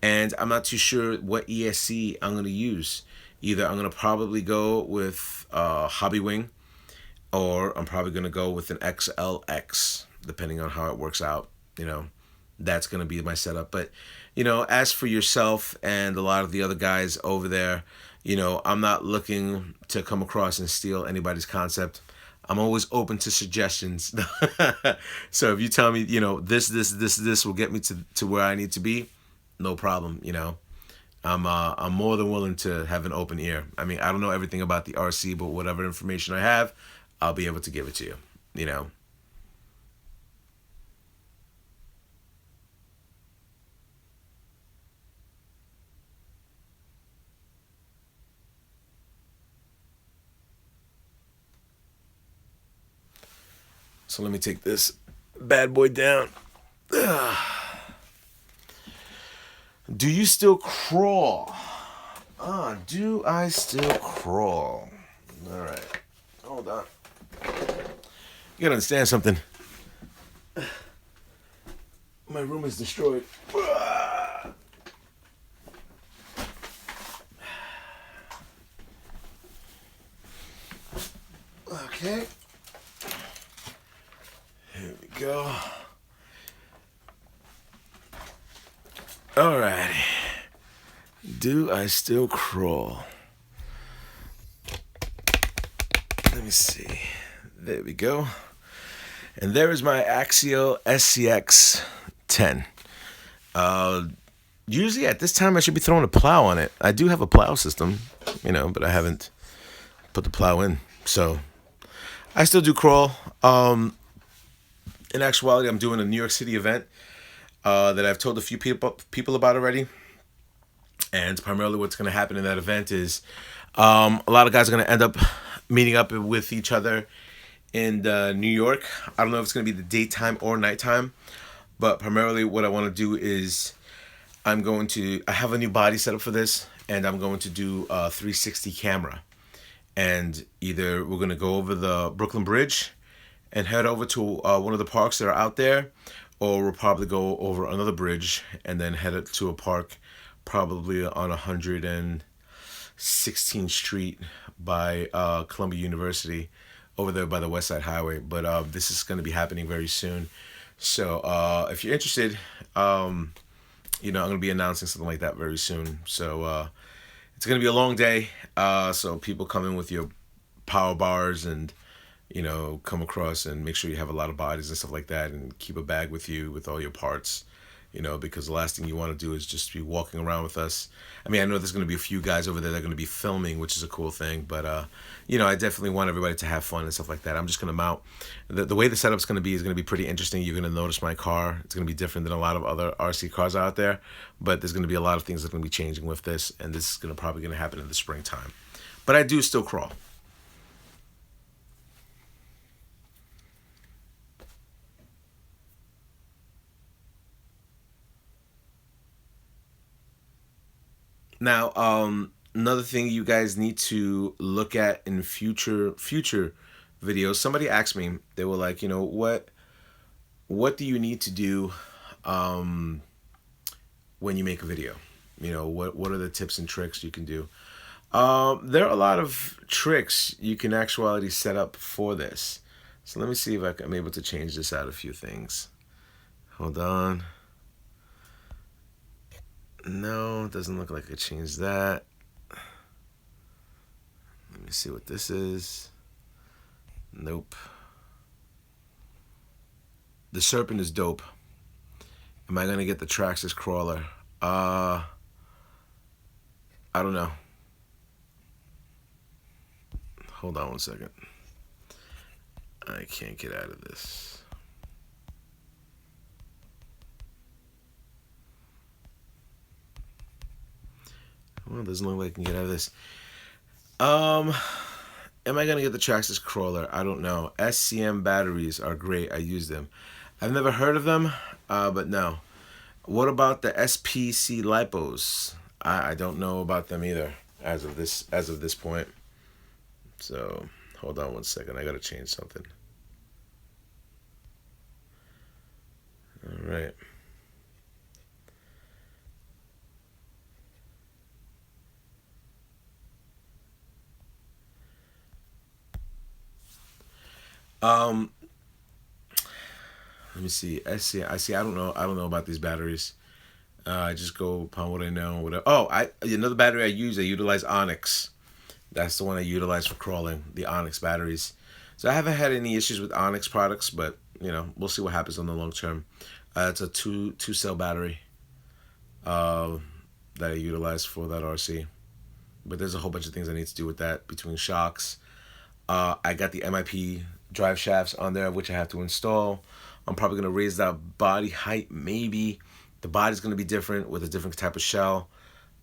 and I'm not too sure what ESC I'm going to use. Either I'm going to probably go with Hobby Wing, or I'm probably going to go with an XLX, depending on how it works out. That's going to be my setup. But as for yourself and a lot of the other guys over there, I'm not looking to come across and steal anybody's concept. I'm always open to suggestions. So if you tell me, this will get me to where I need to be, no problem. I'm more than willing to have an open ear. I don't know everything about the RC, but whatever information I have, I'll be able to give it to you. So let me take this bad boy down. Do you still crawl? Do I still crawl? All right. Hold on. You gotta understand something. My room is destroyed. Okay. Here we go. Alrighty. Do I still crawl? Let me see. There we go. And there is my Axial SCX 10. Usually at this time I should be throwing a plow on it. I do have a plow system, but I haven't put the plow in. So I still do crawl. In actuality, I'm doing a New York City event that I've told a few people about already. And primarily what's going to happen in that event is a lot of guys are going to end up meeting up with each other in New York. I don't know if it's going to be the daytime or nighttime, but primarily what I want to do is I have a new body set up for this, and I'm going to do a 360 camera. And either we're going to go over the Brooklyn Bridge and head over to one of the parks that are out there, or we'll probably go over another bridge and then head to a park probably on 116th Street by Columbia University over there by the West Side Highway. But this is going to be happening very soon. So if you're interested, I'm going to be announcing something like that very soon. So it's going to be a long day. So people come in with your power bars and, come across and make sure you have a lot of bodies and stuff like that, and keep a bag with you with all your parts, because the last thing you want to do is just be walking around with us. I mean, I know there's going to be a few guys over there that are going to be filming, which is a cool thing, but, I definitely want everybody to have fun and stuff like that. I'm just going to mount. The way the setup's going to be pretty interesting. You're going to notice my car. It's going to be different than a lot of other RC cars out there, but there's going to be a lot of things that are going to be changing with this, and this is probably going to happen in the springtime. But I do still crawl. Now, another thing you guys need to look at in future videos. Somebody asked me, they were like, what do you need to do when you make a video? What are the tips and tricks you can do? There are a lot of tricks you can actually set up for this. So let me see if I'm able to change this out a few things. Hold on. No, it doesn't look like I changed that. Let me see what this is. Nope. The serpent is dope. Am I gonna get the Traxxas crawler? I don't know. Hold on one second. I can't get out of this. Well, it doesn't look like I can get out of this. Am I gonna get the Traxxas crawler? I don't know. SCM batteries are great. I use them. I've never heard of them, but no. What about the SPC lipos? I don't know about them either as of this point. So hold on one second. I gotta change something. All right. Let me see. I see. I don't know. I don't know about these batteries. I just go upon what I know. Whatever. Oh, another battery I utilize Onyx. That's the one I utilize for crawling. The Onyx batteries. So I haven't had any issues with Onyx products, but we'll see what happens on the long term. It's a two cell battery that I utilize for that RC. But there's a whole bunch of things I need to do with that between shocks. I got the MIP drive shafts on there, which I have to install. I'm probably going to raise that body height, maybe. The body's going to be different with a different type of shell.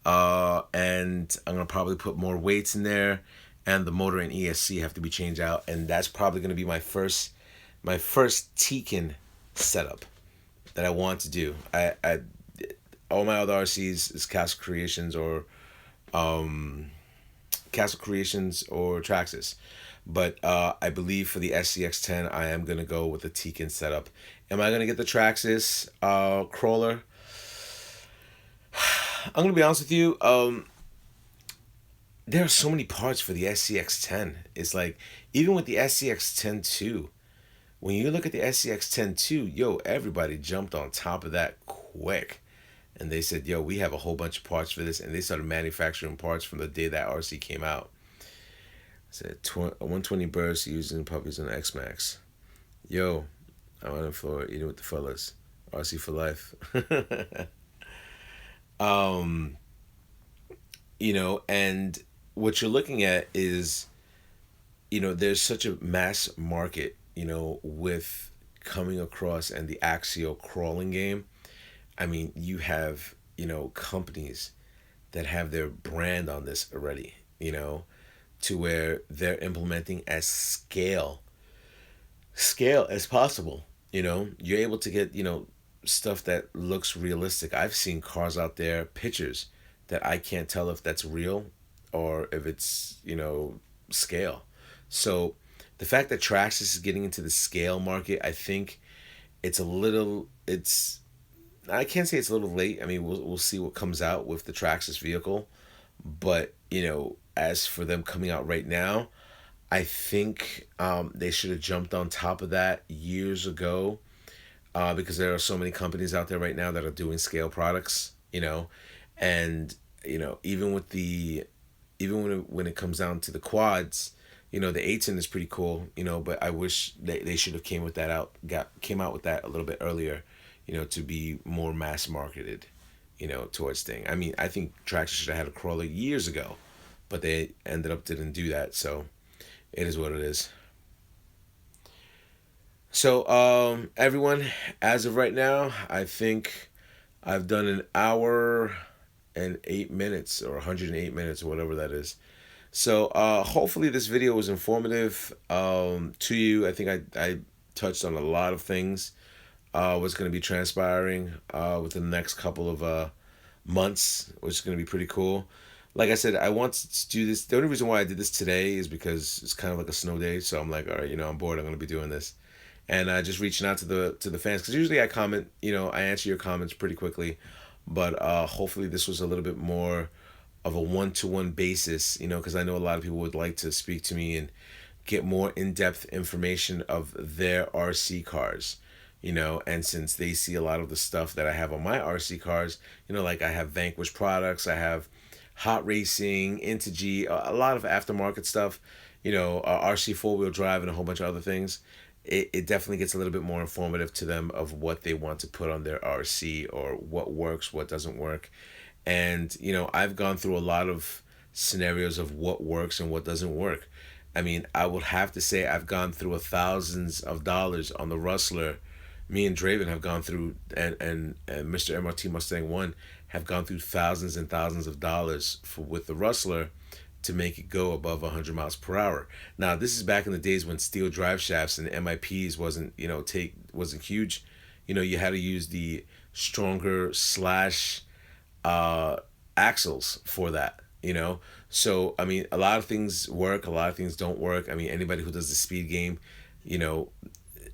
And I'm going to probably put more weights in there. And the motor and ESC have to be changed out. And that's probably going to be my first Tekin setup that I want to do. All my other RCs is Castle Creations or Traxxas. But I believe for the SCX10, I am going to go with the Tekin setup. Am I going to get the Traxxas crawler? I'm going to be honest with you. There are so many parts for the SCX10. It's like, even with the SCX10 when you look at the SCX10 everybody jumped on top of that quick. and they said, "Yo, we have a whole bunch of parts for this," and they started manufacturing parts from the day that RC came out. Said 120 bursts using puppies on X-Maxx. Yo, I'm on the floor eating with the fellas. RC for life. um, and what you're looking at is, there's such a mass market, with coming across and the axial crawling game. I mean, you have, companies that have their brand on this already, to where they're implementing as scale as possible. You're able to get, stuff that looks realistic. I've seen cars out there, pictures that I can't tell if that's real or if it's, scale. So the fact that Traxxas is getting into the scale market, I think it's I can't say it's a little late. I mean, we'll see what comes out with the Traxxas vehicle, but as for them coming out right now, I think they should have jumped on top of that years ago, because there are so many companies out there right now that are doing scale products, and even with even when it comes down to the quads, the 810 is pretty cool, but I wish they should have came out with that a little bit earlier, to be more mass marketed, towards thing. I mean, I think Traxxas should have had a crawler years ago, but they ended up didn't do that, so it is what it is. So, everyone, as of right now, I think I've done an hour and 8 minutes, or 108 minutes, or whatever that is. So, hopefully this video was informative, to you. I think I touched on a lot of things, what's going to be transpiring, within the next couple of, months, which is going to be pretty cool. Like I said, I want to do this. The only reason why I did this today is because it's kind of like a snow day. So I'm like, all right, I'm bored. I'm going to be doing this. And just reaching out to the fans, because usually I comment, I answer your comments pretty quickly, but hopefully this was a little bit more of a one-to-one basis, because I know a lot of people would like to speak to me and get more in-depth information of their RC cars, and since they see a lot of the stuff that I have on my RC cars, like I have Vanquish products, I have Hot Racing, Integy, a lot of aftermarket stuff, RC four-wheel drive and a whole bunch of other things. It definitely gets a little bit more informative to them of what they want to put on their RC, or what works, what doesn't work. And, I've gone through a lot of scenarios of what works and what doesn't work. I mean, I would have to say I've gone through thousands of dollars on the Rustler. Me and Draven have gone through, and Mr. MRT Mustang 1 have gone through thousands and thousands of dollars with the Rustler to make it go above 100 miles per hour. Now, this is back in the days when steel drive shafts and MIPs wasn't huge. You had to use the stronger slash axles for that. So I mean, a lot of things work, a lot of things don't work. I mean, anybody who does the speed game,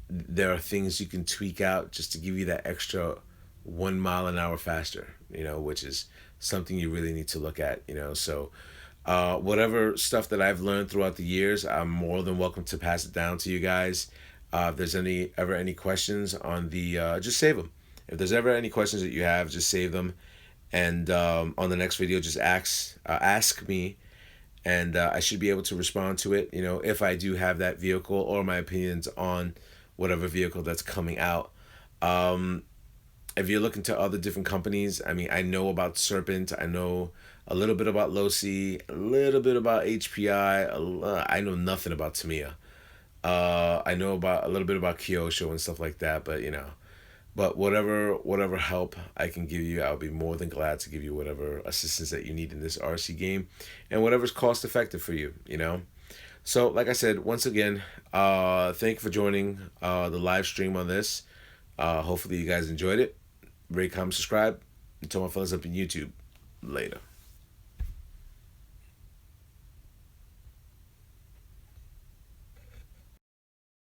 there are things you can tweak out just to give you that extra 1 mile an hour faster. Which is something you really need to look at. So. Whatever stuff that I've learned throughout the years, I'm more than welcome to pass it down to you guys. If there's ever any questions on the, just save them. If there's ever any questions that you have, just save them. And on the next video, just ask me, and I should be able to respond to it, if I do have that vehicle or my opinions on whatever vehicle that's coming out. If you're looking to other different companies, I mean, I know about Serpent, I know a little bit about Losi, a little bit about HPI. I know nothing about Tamiya. I know about a little bit about Kyosho and stuff like that, but whatever help I can give you, I'll be more than glad to give you whatever assistance that you need in this RC game, and whatever's cost effective for you. So, like I said, once again, thank you for joining the live stream on this. Hopefully you guys enjoyed it. Rate, comment, subscribe. Until my fellas up in YouTube. Later.